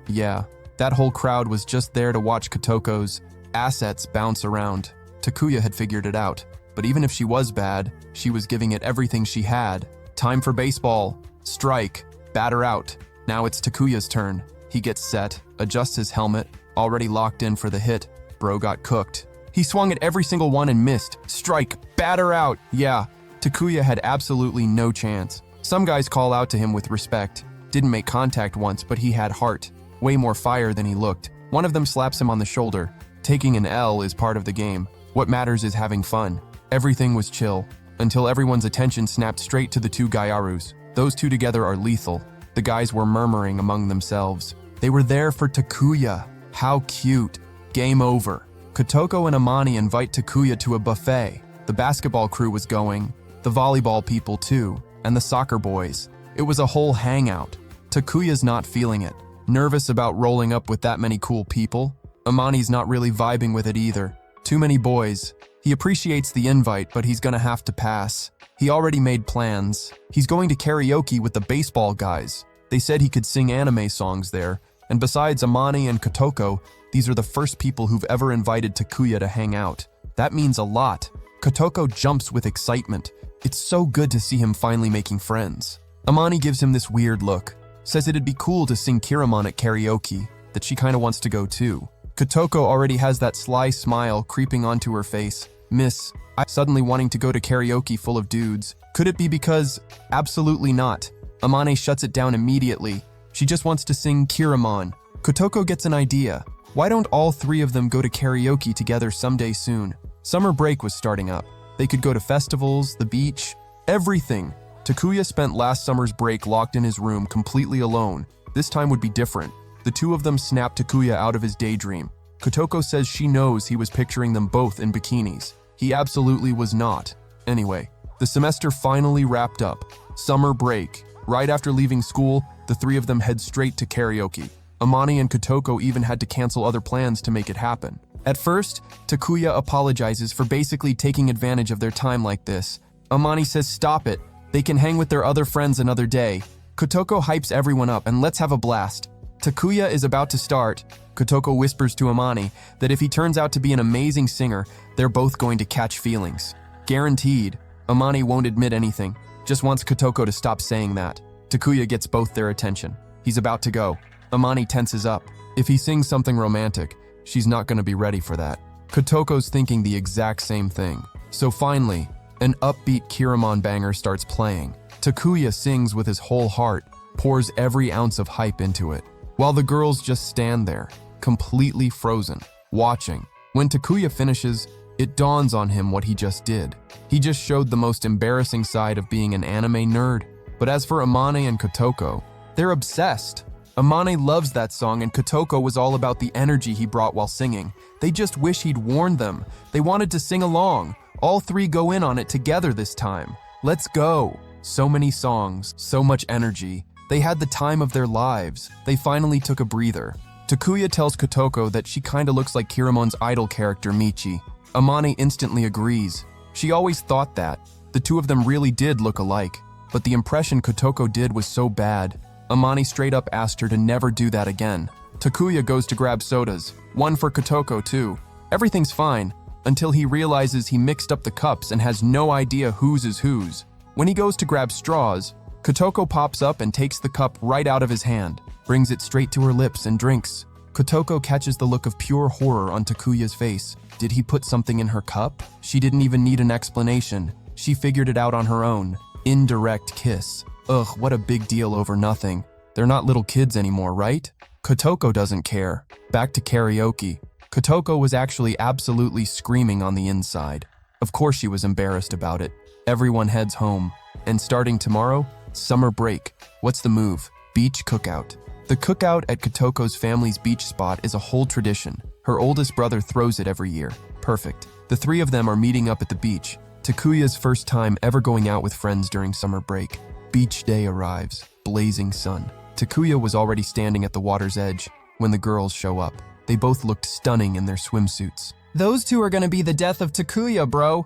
[SPEAKER 1] Yeah, that whole crowd was just there to watch Kotoko's assets bounce around. Takuya had figured it out, but even if she was bad, she was giving it everything she had. Time for baseball. Strike. Batter out. Now it's Takuya's turn. He gets set, adjusts his helmet, already locked in for the hit. Bro got cooked. He swung at every single one and missed. Strike. Batter out. Yeah, Takuya had absolutely no chance. Some guys call out to him with respect. Didn't make contact once, but he had heart. Way more fire than he looked. One of them slaps him on the shoulder. Taking an L is part of the game. What matters is having fun. Everything was chill, until everyone's attention snapped straight to the two Gyarus. Those two together are lethal. The guys were murmuring among themselves. They were there for Takuya. How cute. Game over. Kotoko and Amani invite Takuya to a buffet. The basketball crew was going, the volleyball people too, and the soccer boys. It was a whole hangout. Takuya's not feeling it, nervous about rolling up with that many cool people. Amani's not really vibing with it either. Too many boys. He appreciates the invite, but he's gonna have to pass. He already made plans. He's going to karaoke with the baseball guys. They said he could sing anime songs there, and besides Amani and Kotoko, these are the first people who've ever invited Takuya to hang out. That means a lot. Kotoko jumps with excitement. It's so good to see him finally making friends. Amani gives him this weird look, says it'd be cool to sing Kiramon at karaoke, that she kinda wants to go too. Kotoko already has that sly smile creeping onto her face. Miss, I suddenly wanting to go to karaoke full of dudes. Could it be because? Absolutely not. Amani shuts it down immediately. She just wants to sing Kiramon. Kotoko gets an idea. Why don't all three of them go to karaoke together someday soon? Summer break was starting up. They could go to festivals, the beach, everything. Takuya spent last summer's break locked in his room completely alone. This time would be different. The two of them snapped Takuya out of his daydream. Kotoko says she knows he was picturing them both in bikinis. He absolutely was not. Anyway, the semester finally wrapped up. Summer break. Right after leaving school, the three of them head straight to karaoke. Amani and Kotoko even had to cancel other plans to make it happen. At first, Takuya apologizes for basically taking advantage of their time like this. Amani says stop it. They can hang with their other friends another day. Kotoko hypes everyone up and let's have a blast. Takuya is about to start. Kotoko whispers to Amani that if he turns out to be an amazing singer, they're both going to catch feelings. Guaranteed. Amani won't admit anything, just wants Kotoko to stop saying that. Takuya gets both their attention. He's about to go. Amani tenses up. If he sings something romantic, she's not going to be ready for that. Kotoko's thinking the exact same thing. So finally, an upbeat Kiramon banger starts playing. Takuya sings with his whole heart, pours every ounce of hype into it, while the girls just stand there, completely frozen, watching. When Takuya finishes, it dawns on him what he just did. He just showed the most embarrassing side of being an anime nerd. But as for Amane and Kotoko, they're obsessed. Amane loves that song and Kotoko was all about the energy he brought while singing. They just wish he'd warned them. They wanted to sing along. All three go in on it together this time. Let's go. So many songs, so much energy. They had the time of their lives. They finally took a breather. Takuya tells Kotoko that she kinda looks like Kiramon's idol character Michi. Amane instantly agrees. She always thought that. The two of them really did look alike. But the impression Kotoko did was so bad. Amani straight up asked her to never do that again. Takuya goes to grab sodas. One for Kotoko too. Everything's fine, until he realizes he mixed up the cups and has no idea whose is whose. When he goes to grab straws, Kotoko pops up and takes the cup right out of his hand, brings it straight to her lips and drinks. Kotoko catches the look of pure horror on Takuya's face. Did he put something in her cup? She didn't even need an explanation. She figured it out on her own. Indirect kiss. Ugh, what a big deal over nothing. They're not little kids anymore, right? Kotoko doesn't care. Back to karaoke. Kotoko was actually absolutely screaming on the inside. Of course she was embarrassed about it. Everyone heads home. And starting tomorrow, summer break. What's the move? Beach cookout. The cookout at Kotoko's family's beach spot is a whole tradition. Her oldest brother throws it every year. Perfect. The three of them are meeting up at the beach. Takuya's first time ever going out with friends during summer break. Beach day arrives. Blazing sun. Takuya was already standing at the water's edge when the girls show up. They both looked stunning in their swimsuits. Those two are gonna be the death of Takuya, bro.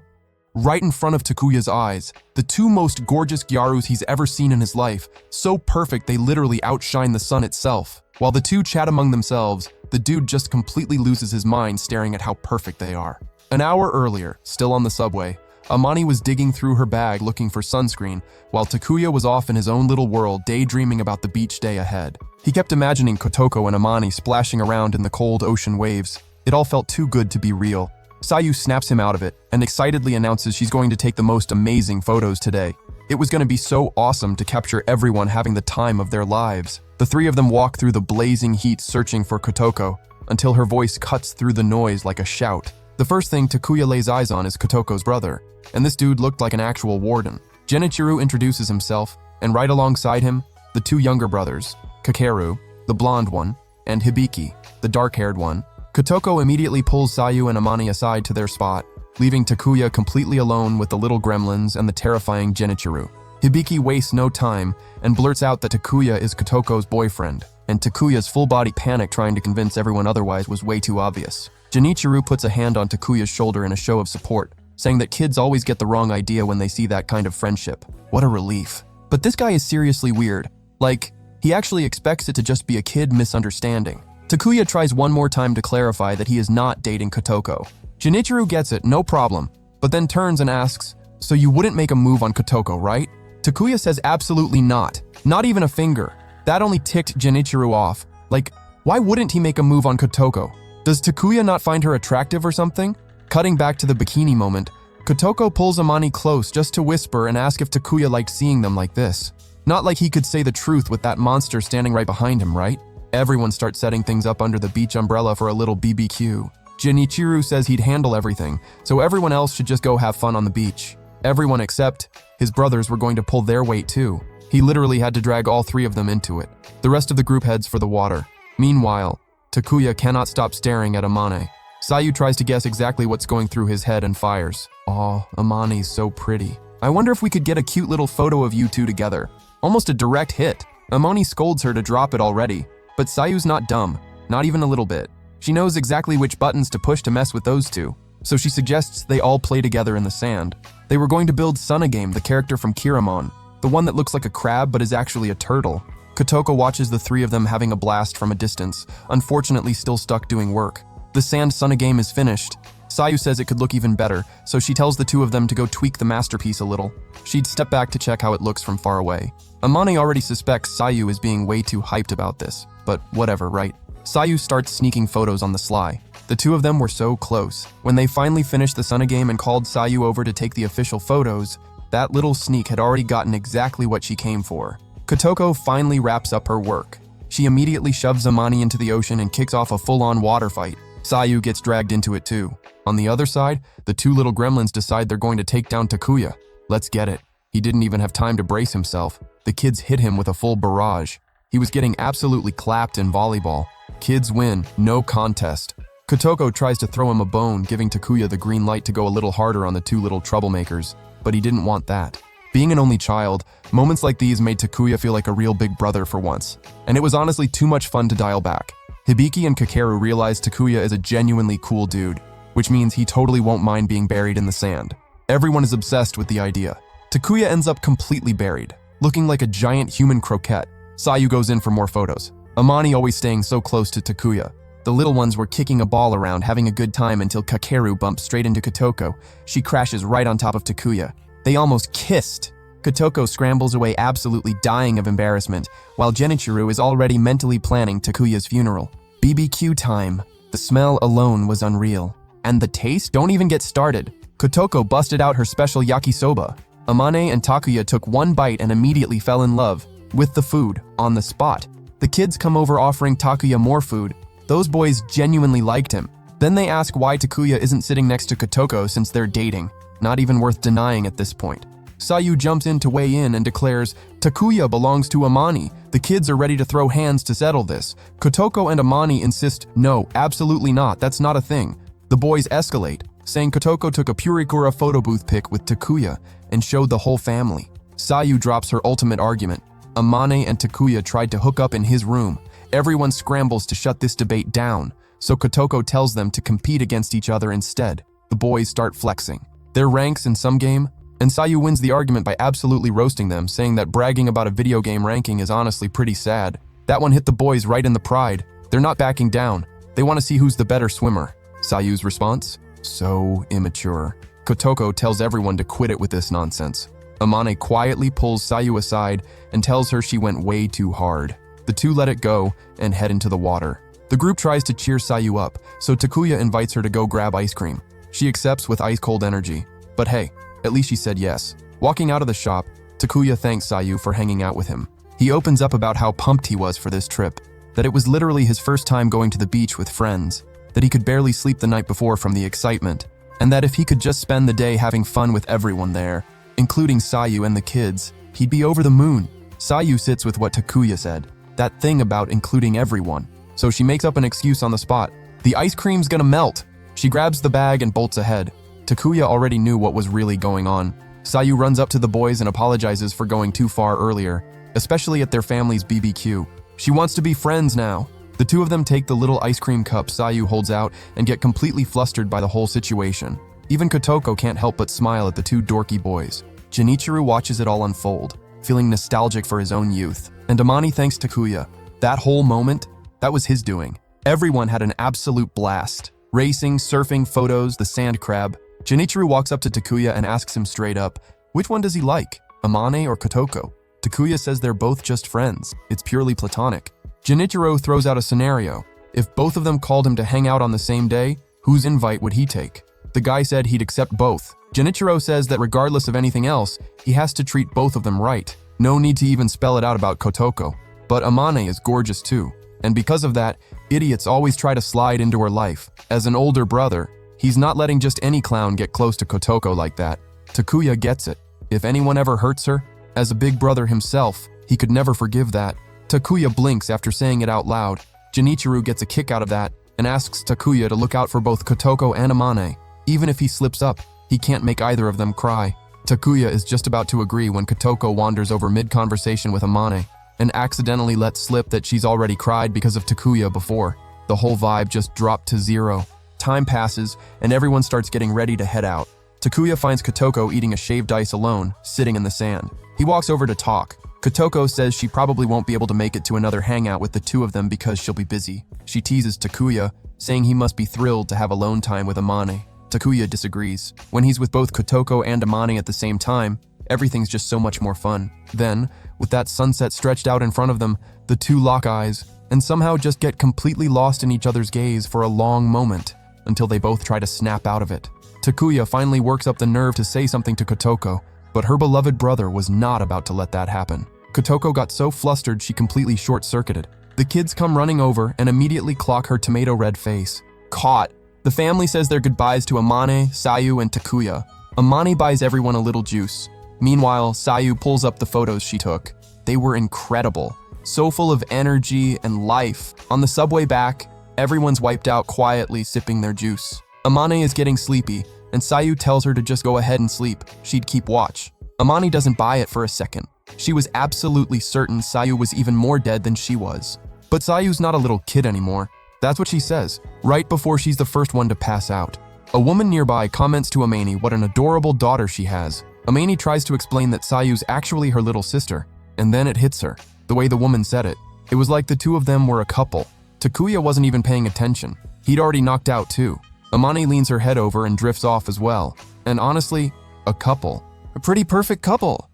[SPEAKER 1] Right in front of Takuya's eyes, the two most gorgeous gyarus he's ever seen in his life, so perfect they literally outshine the sun itself. While the two chat among themselves, the dude just completely loses his mind staring at how perfect they are. An hour earlier, still on the subway, Amani was digging through her bag looking for sunscreen, while Takuya was off in his own little world daydreaming about the beach day ahead. He kept imagining Kotoko and Amani splashing around in the cold ocean waves. It all felt too good to be real. Sayu snaps him out of it and excitedly announces she's going to take the most amazing photos today. It was going to be so awesome to capture everyone having the time of their lives. The three of them walk through the blazing heat searching for Kotoko until her voice cuts through the noise like a shout. The first thing Takuya lays eyes on is Kotoko's brother, and this dude looked like an actual warden. Genichiro introduces himself, and right alongside him, the two younger brothers, Kakeru, the blonde one, and Hibiki, the dark-haired one. Kotoko immediately pulls Sayu and Amani aside to their spot, leaving Takuya completely alone with the little gremlins and the terrifying Genichiro. Hibiki wastes no time and blurts out that Takuya is Kotoko's boyfriend, and Takuya's full-body panic trying to convince everyone otherwise was way too obvious. Genichiro puts a hand on Takuya's shoulder in a show of support, saying that kids always get the wrong idea when they see that kind of friendship. What a relief. But this guy is seriously weird. Like, he actually expects it to just be a kid misunderstanding. Takuya tries one more time to clarify that he is not dating Kotoko. Genichiro gets it, no problem, but then turns and asks, "So you wouldn't make a move on Kotoko, right?" Takuya says absolutely not. Not even a finger. That only ticked Genichiro off. Like, why wouldn't he make a move on Kotoko? Does Takuya not find her attractive or something? Cutting back to the bikini moment, Kotoko pulls Amani close just to whisper and ask if Takuya liked seeing them like this. Not like he could say the truth with that monster standing right behind him, right? Everyone starts setting things up under the beach umbrella for a little BBQ. Genichiro says he'd handle everything, so everyone else should just go have fun on the beach. Everyone except his brothers were going to pull their weight too. He literally had to drag all three of them into it. The rest of the group heads for the water. Meanwhile, Takuya cannot stop staring at Amane. Sayu tries to guess exactly what's going through his head and fires. Aw, Amani's so pretty. I wonder if we could get a cute little photo of you two together. Almost a direct hit. Amani scolds her to drop it already. But Sayu's not dumb, not even a little bit. She knows exactly which buttons to push to mess with those two, so she suggests they all play together in the sand. They were going to build Sunagame, the character from Kiramon, the one that looks like a crab but is actually a turtle. Kotoko watches the three of them having a blast from a distance, unfortunately still stuck doing work. The sand Sunagame is finished. Sayu says it could look even better, so she tells the two of them to go tweak the masterpiece a little. She'd step back to check how it looks from far away. Amani already suspects Sayu is being way too hyped about this, but whatever, right? Sayu starts sneaking photos on the sly. The two of them were so close. When they finally finished the Sunagame and called Sayu over to take the official photos, that little sneak had already gotten exactly what she came for. Kotoko finally wraps up her work. She immediately shoves Amani into the ocean and kicks off a full-on water fight. Sayu gets dragged into it too. On the other side, the two little gremlins decide they're going to take down Takuya. Let's get it. He didn't even have time to brace himself. The kids hit him with a full barrage. He was getting absolutely clapped in volleyball. Kids win, no contest. Kotoko tries to throw him a bone, giving Takuya the green light to go a little harder on the two little troublemakers, but he didn't want that. Being an only child, moments like these made Takuya feel like a real big brother for once, and it was honestly too much fun to dial back. Hibiki and Kakeru realize Takuya is a genuinely cool dude, which means he totally won't mind being buried in the sand. Everyone is obsessed with the idea. Takuya ends up completely buried, looking like a giant human croquette. Sayu goes in for more photos. Amani always staying so close to Takuya. The little ones were kicking a ball around, having a good time until Kakeru bumps straight into Kotoko. She crashes right on top of Takuya. They almost kissed. Kotoko scrambles away absolutely dying of embarrassment, while Genichiro is already mentally planning Takuya's funeral. BBQ time. The smell alone was unreal. And the taste? Don't even get started. Kotoko busted out her special yakisoba. Amane and Takuya took one bite and immediately fell in love with the food on the spot. The kids come over offering Takuya more food. Those boys genuinely liked him. Then they ask why Takuya isn't sitting next to Kotoko since they're dating. Not even worth denying at this point. Sayu jumps in to weigh in and declares, Takuya belongs to Amani. The kids are ready to throw hands to settle this. Kotoko and Amani insist, no, absolutely not, that's not a thing. The boys escalate, saying Kotoko took a Purikura photo booth pic with Takuya and showed the whole family. Sayu drops her ultimate argument. Amane and Takuya tried to hook up in his room. Everyone scrambles to shut this debate down, so Kotoko tells them to compete against each other instead. The boys start flexing their ranks in some game, and Sayu wins the argument by absolutely roasting them, saying that bragging about a video game ranking is honestly pretty sad. That one hit the boys right in the pride. They're not backing down. They want to see who's the better swimmer. Sayu's response? So immature. Kotoko tells everyone to quit it with this nonsense. Amane quietly pulls Sayu aside and tells her she went way too hard. The two let it go and head into the water. The group tries to cheer Sayu up, so Takuya invites her to go grab ice cream. She accepts with ice-cold energy. But hey, at least she said yes. Walking out of the shop, Takuya thanks Sayu for hanging out with him. He opens up about how pumped he was for this trip, that it was literally his first time going to the beach with friends, that he could barely sleep the night before from the excitement, and that if he could just spend the day having fun with everyone there, including Sayu and the kids, he'd be over the moon. Sayu sits with what Takuya said, that thing about including everyone. So she makes up an excuse on the spot. The ice cream's gonna melt. She grabs the bag and bolts ahead. Takuya already knew what was really going on. Sayu runs up to the boys and apologizes for going too far earlier, especially at their family's BBQ. She wants to be friends now. The two of them take the little ice cream cup Sayu holds out and get completely flustered by the whole situation. Even Kotoko can't help but smile at the two dorky boys. Junichiro watches it all unfold, feeling nostalgic for his own youth. And Amani thanks Takuya. That whole moment, that was his doing. Everyone had an absolute blast. Racing, surfing, photos, the sand crab. Junichiro walks up to Takuya and asks him straight up, which one does he like, Amane or Kotoko? Takuya says they're both just friends. It's purely platonic. Junichiro throws out a scenario. If both of them called him to hang out on the same day, whose invite would he take? The guy said he'd accept both. Junichiro says that regardless of anything else, he has to treat both of them right. No need to even spell it out about Kotoko. But Amane is gorgeous too. And because of that, idiots always try to slide into her life. As an older brother, he's not letting just any clown get close to Kotoko like that. Takuya gets it. If anyone ever hurts her, as a big brother himself, he could never forgive that. Takuya blinks after saying it out loud. Junichiro gets a kick out of that and asks Takuya to look out for both Kotoko and Amane. Even if he slips up, he can't make either of them cry. Takuya is just about to agree when Kotoko wanders over mid-conversation with Amane and accidentally lets slip that she's already cried because of Takuya before. The whole vibe just dropped to zero. Time passes, and everyone starts getting ready to head out. Takuya finds Kotoko eating a shaved ice alone, sitting in the sand. He walks over to talk. Kotoko says she probably won't be able to make it to another hangout with the two of them because she'll be busy. She teases Takuya, saying he must be thrilled to have alone time with Amane. Takuya disagrees. When he's with both Kotoko and Amane at the same time, everything's just so much more fun. Then, with that sunset stretched out in front of them, the two lock eyes and somehow just get completely lost in each other's gaze for a long moment until they both try to snap out of it. Takuya finally works up the nerve to say something to Kotoko, but her beloved brother was not about to let that happen. Kotoko got so flustered she completely short-circuited. The kids come running over and immediately clock her tomato-red face. Caught. The family says their goodbyes to Amane, Sayu, and Takuya. Amane buys everyone a little juice. Meanwhile, Sayu pulls up the photos she took. They were incredible. So full of energy and life. On the subway back, everyone's wiped out quietly sipping their juice. Amane is getting sleepy, and Sayu tells her to just go ahead and sleep. She'd keep watch. Amane doesn't buy it for a second. She was absolutely certain Sayu was even more dead than she was. But Sayu's not a little kid anymore. That's what she says, right before she's the first one to pass out. A woman nearby comments to Amane what an adorable daughter she has. Amane tries to explain that Sayu's actually her little sister, and then it hits her. The way the woman said it. It was like the two of them were a couple. Takuya wasn't even paying attention. He'd already knocked out too. Amane leans her head over and drifts off as well. And honestly, a couple. A pretty perfect couple.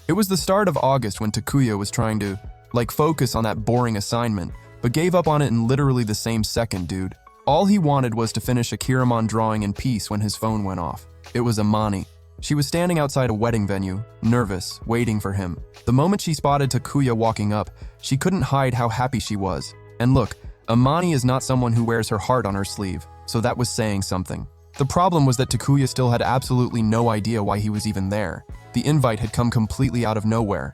[SPEAKER 1] It was the start of August when Takuya was trying to, focus on that boring assignment, but gave up on it in literally the same second, dude. All he wanted was to finish a Kiramon drawing in peace when his phone went off. It was Amani. She was standing outside a wedding venue, nervous, waiting for him. The moment she spotted Takuya walking up, she couldn't hide how happy she was. And look, Amani is not someone who wears her heart on her sleeve, so that was saying something. The problem was that Takuya still had absolutely no idea why he was even there. The invite had come completely out of nowhere.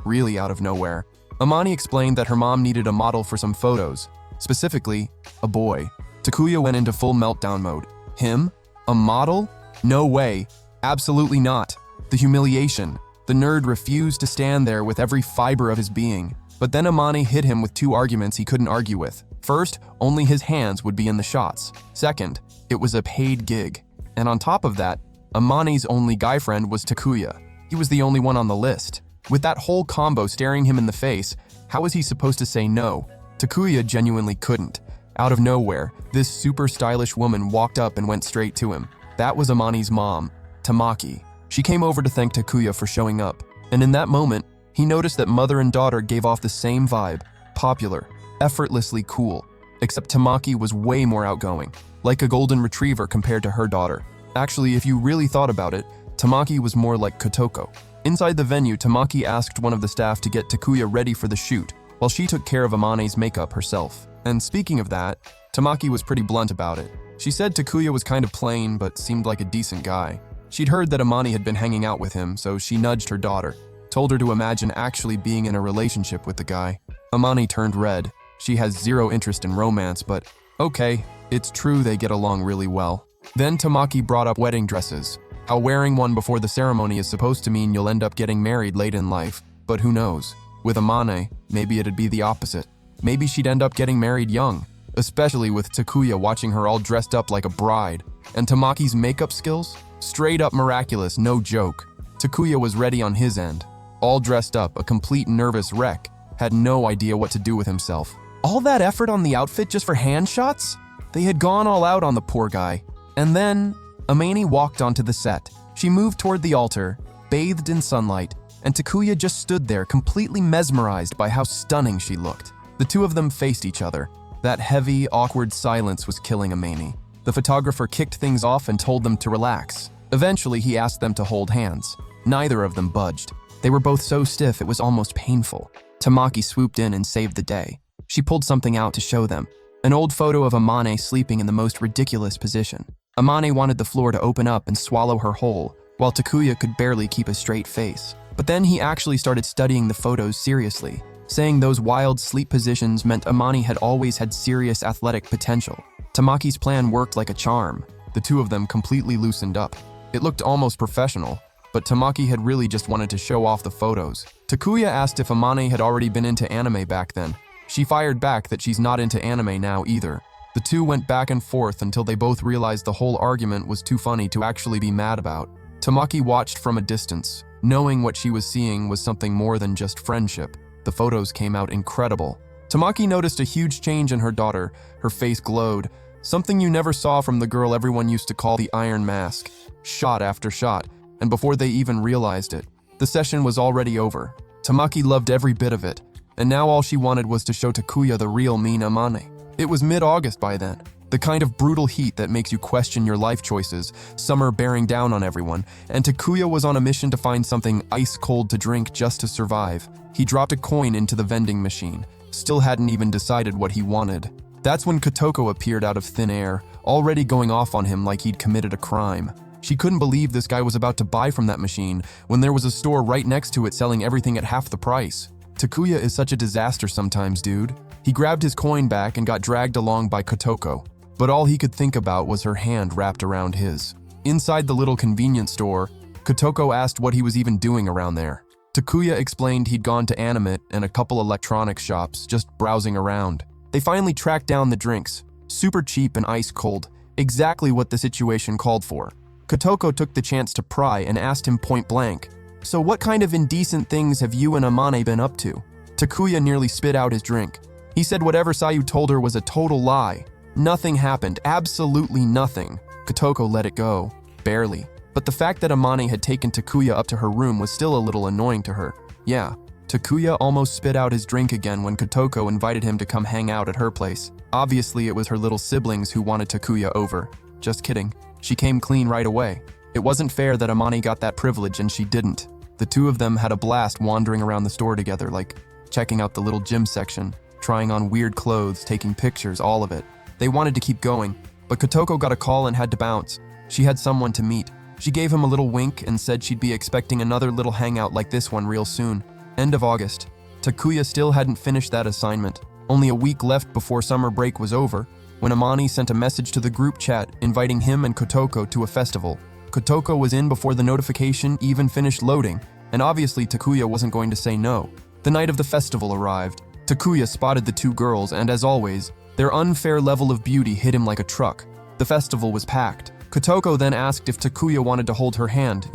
[SPEAKER 1] Really out of nowhere. Amani explained that her mom needed a model for some photos. Specifically, a boy. Takuya went into full meltdown mode. Him? A model? No way. Absolutely not. The humiliation. The nerd refused to stand there with every fiber of his being. But then Amani hit him with two arguments he couldn't argue with. First, only his hands would be in the shots. Second, it was a paid gig. And on top of that, Amani's only guy friend was Takuya. He was the only one on the list. With that whole combo staring him in the face, how was he supposed to say no? Takuya genuinely couldn't. Out of nowhere, this super stylish woman walked up and went straight to him. That was Amani's mom, Tamaki. She came over to thank Takuya for showing up. And in that moment, he noticed that mother and daughter gave off the same vibe, popular, effortlessly cool. Except Tamaki was way more outgoing, like a golden retriever compared to her daughter. Actually, if you really thought about it, Tamaki was more like Kotoko. Inside the venue, Tamaki asked one of the staff to get Takuya ready for the shoot, while she took care of Amane's makeup herself. And speaking of that, Tamaki was pretty blunt about it. She said Takuya was kind of plain, but seemed like a decent guy. She'd heard that Amani had been hanging out with him, so she nudged her daughter, told her to imagine actually being in a relationship with the guy. Amani turned red. She has zero interest in romance, but Okay, it's true they get along really well. Then Tamaki brought up wedding dresses. How wearing one before the ceremony is supposed to mean you'll end up getting married late in life. But who knows? With Amane, maybe it'd be the opposite. Maybe she'd end up getting married young, especially with Takuya watching her all dressed up like a bride. And Tamaki's makeup skills? Straight up miraculous, no joke. Takuya was ready on his end. All dressed up, a complete nervous wreck, had no idea what to do with himself. All that effort on the outfit just for hand shots? They had gone all out on the poor guy. And then, Amane walked onto the set. She moved toward the altar, bathed in sunlight, and Takuya just stood there completely mesmerized by how stunning she looked. The two of them faced each other. That heavy, awkward silence was killing Amane. The photographer kicked things off and told them to relax. Eventually, he asked them to hold hands. Neither of them budged. They were both so stiff it was almost painful. Tamaki swooped in and saved the day. She pulled something out to show them. An old photo of Amane sleeping in the most ridiculous position. Amane wanted the floor to open up and swallow her whole, while Takuya could barely keep a straight face. But then he actually started studying the photos seriously, saying those wild sleep positions meant Amane had always had serious athletic potential. Tamaki's plan worked like a charm. The two of them completely loosened up. It looked almost professional, but Tamaki had really just wanted to show off the photos. Takuya asked if Amane had already been into anime back then. She fired back that she's not into anime now either. The two went back and forth until they both realized the whole argument was too funny to actually be mad about. Tamaki watched from a distance, knowing what she was seeing was something more than just friendship. The photos came out incredible. Tamaki noticed a huge change in her daughter. Her face glowed, something you never saw from the girl everyone used to call the Iron Mask. Shot after shot, and before they even realized it, the session was already over. Tamaki loved every bit of it, and now all she wanted was to show Takuya the real mean Amane. It was mid-August by then, the kind of brutal heat that makes you question your life choices, summer bearing down on everyone, and Takuya was on a mission to find something ice-cold to drink just to survive. He dropped a coin into the vending machine, still hadn't even decided what he wanted. That's when Kotoko appeared out of thin air, already going off on him like he'd committed a crime. She couldn't believe this guy was about to buy from that machine when there was a store right next to it selling everything at half the price. Takuya is such a disaster sometimes, dude. He grabbed his coin back and got dragged along by Kotoko, but all he could think about was her hand wrapped around his. Inside the little convenience store, Kotoko asked what he was even doing around there. Takuya explained he'd gone to Animate and a couple electronics shops, just browsing around. They finally tracked down the drinks, super cheap and ice cold, exactly what the situation called for. Kotoko took the chance to pry and asked him point blank, "So what kind of indecent things have you and Amane been up to?" Takuya nearly spit out his drink. He said whatever Sayu told her was a total lie. Nothing happened, absolutely nothing. Kotoko let it go, barely. But the fact that Amane had taken Takuya up to her room was still a little annoying to her. Yeah, Takuya almost spit out his drink again when Kotoko invited him to come hang out at her place. Obviously, it was her little siblings who wanted Takuya over. Just kidding. She came clean right away. It wasn't fair that Amane got that privilege and she didn't. The two of them had a blast wandering around the store together, like checking out the little gym section, trying on weird clothes, taking pictures, all of it. They wanted to keep going, but Kotoko got a call and had to bounce. She had someone to meet. She gave him a little wink and said she'd be expecting another little hangout like this one real soon. End of August. Takuya still hadn't finished that assignment. Only a week left before summer break was over, when Amane sent a message to the group chat inviting him and Kotoko to a festival. Kotoko was in before the notification even finished loading, and obviously Takuya wasn't going to say no. The night of the festival arrived. Takuya spotted the two girls, and as always, their unfair level of beauty hit him like a truck. The festival was packed. Kotoko then asked if Takuya wanted to hold her hand,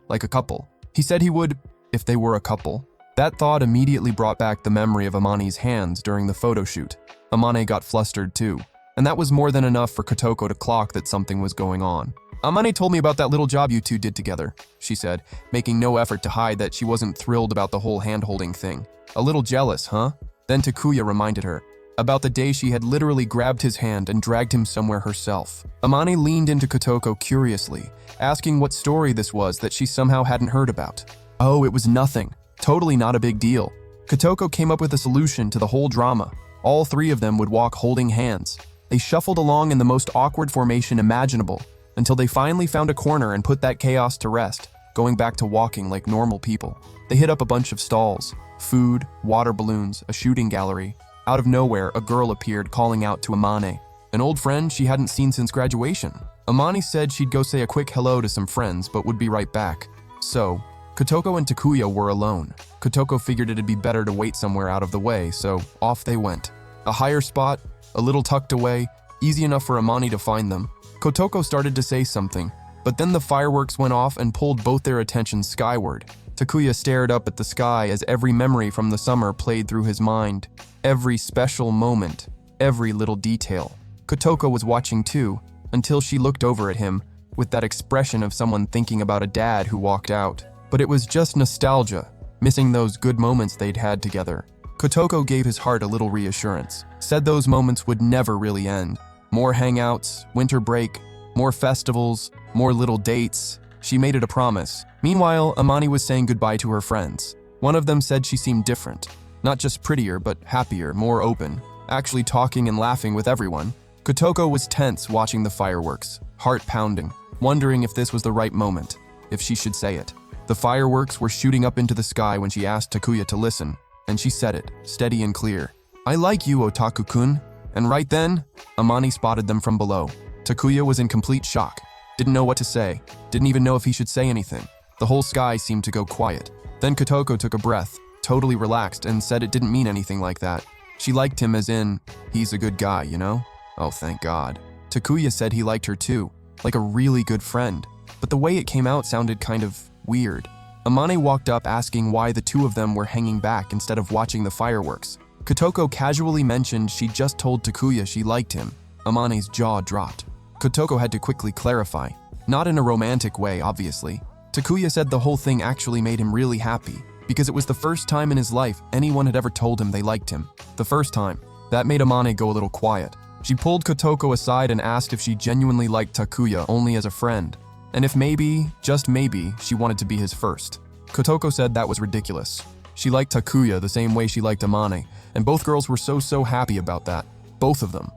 [SPEAKER 1] like a couple. He said he would, if they were a couple. That thought immediately brought back the memory of Amane's hands during the photo shoot. Amane got flustered too, and that was more than enough for Kotoko to clock that something was going on. "Amane told me about that little job you two did together," she said, making no effort to hide that she wasn't thrilled about the whole hand-holding thing. "A little jealous, huh?" Then Takuya reminded her about the day she had literally grabbed his hand and dragged him somewhere herself. Amane leaned into Kotoko curiously, asking what story this was that she somehow hadn't heard about. Oh, it was nothing. Totally not a big deal. Kotoko came up with a solution to the whole drama. All three of them would walk holding hands. They shuffled along in the most awkward formation imaginable, until they finally found a corner and put that chaos to rest, going back to walking like normal people. They hit up a bunch of stalls, food, water balloons, a shooting gallery. Out of nowhere, a girl appeared calling out to Amane. an old friend she hadn't seen since graduation. Amani said she'd go say a quick hello to some friends but would be right back. So, Kotoko and Takuya were alone. Kotoko figured it'd be better to wait somewhere out of the way, so off they went. A higher spot, a little tucked away, easy enough for Amani to find them. Kotoko started to say something, but then the fireworks went off and pulled both their attention skyward. Takuya stared up at the sky as every memory from the summer played through his mind. Every special moment, every little detail. Kotoko was watching too, until she looked over at him with that expression of someone thinking about a dad who walked out. But it was just nostalgia, missing those good moments they'd had together. Kotoko gave his heart a little reassurance, said those moments would never really end. More hangouts, winter break, more festivals, more little dates. She made it a promise. Meanwhile, Amani was saying goodbye to her friends. One of them said she seemed different. Not just prettier, but happier, more open, actually talking and laughing with everyone. Kotoko was tense watching the fireworks, heart pounding, wondering if this was the right moment, if she should say it. The fireworks were shooting up into the sky when she asked Takuya to listen, and she said it, steady and clear. "I like you, Otaku-kun." And right then, Amani spotted them from below. Takuya was in complete shock. Didn't know what to say, didn't even know if he should say anything. The whole sky seemed to go quiet. Then Kotoko took a breath, totally relaxed, and said it didn't mean anything like that. She liked him as in, he's a good guy, you know? Oh, thank God. Takuya said he liked her too, like a really good friend. But the way it came out sounded kind of weird. Amane walked up asking why the two of them were hanging back instead of watching the fireworks. Kotoko casually mentioned she just told Takuya she liked him. Amane's jaw dropped. Kotoko had to quickly clarify. Not in a romantic way, obviously. Takuya said the whole thing actually made him really happy, because it was the first time in his life anyone had ever told him they liked him. The first time. That made Amane go a little quiet. She pulled Kotoko aside and asked if she genuinely liked Takuya only as a friend, and if maybe, just maybe, she wanted to be his first. Kotoko said that was ridiculous. She liked Takuya the same way she liked Amane, and both girls were so happy about that. Both of them.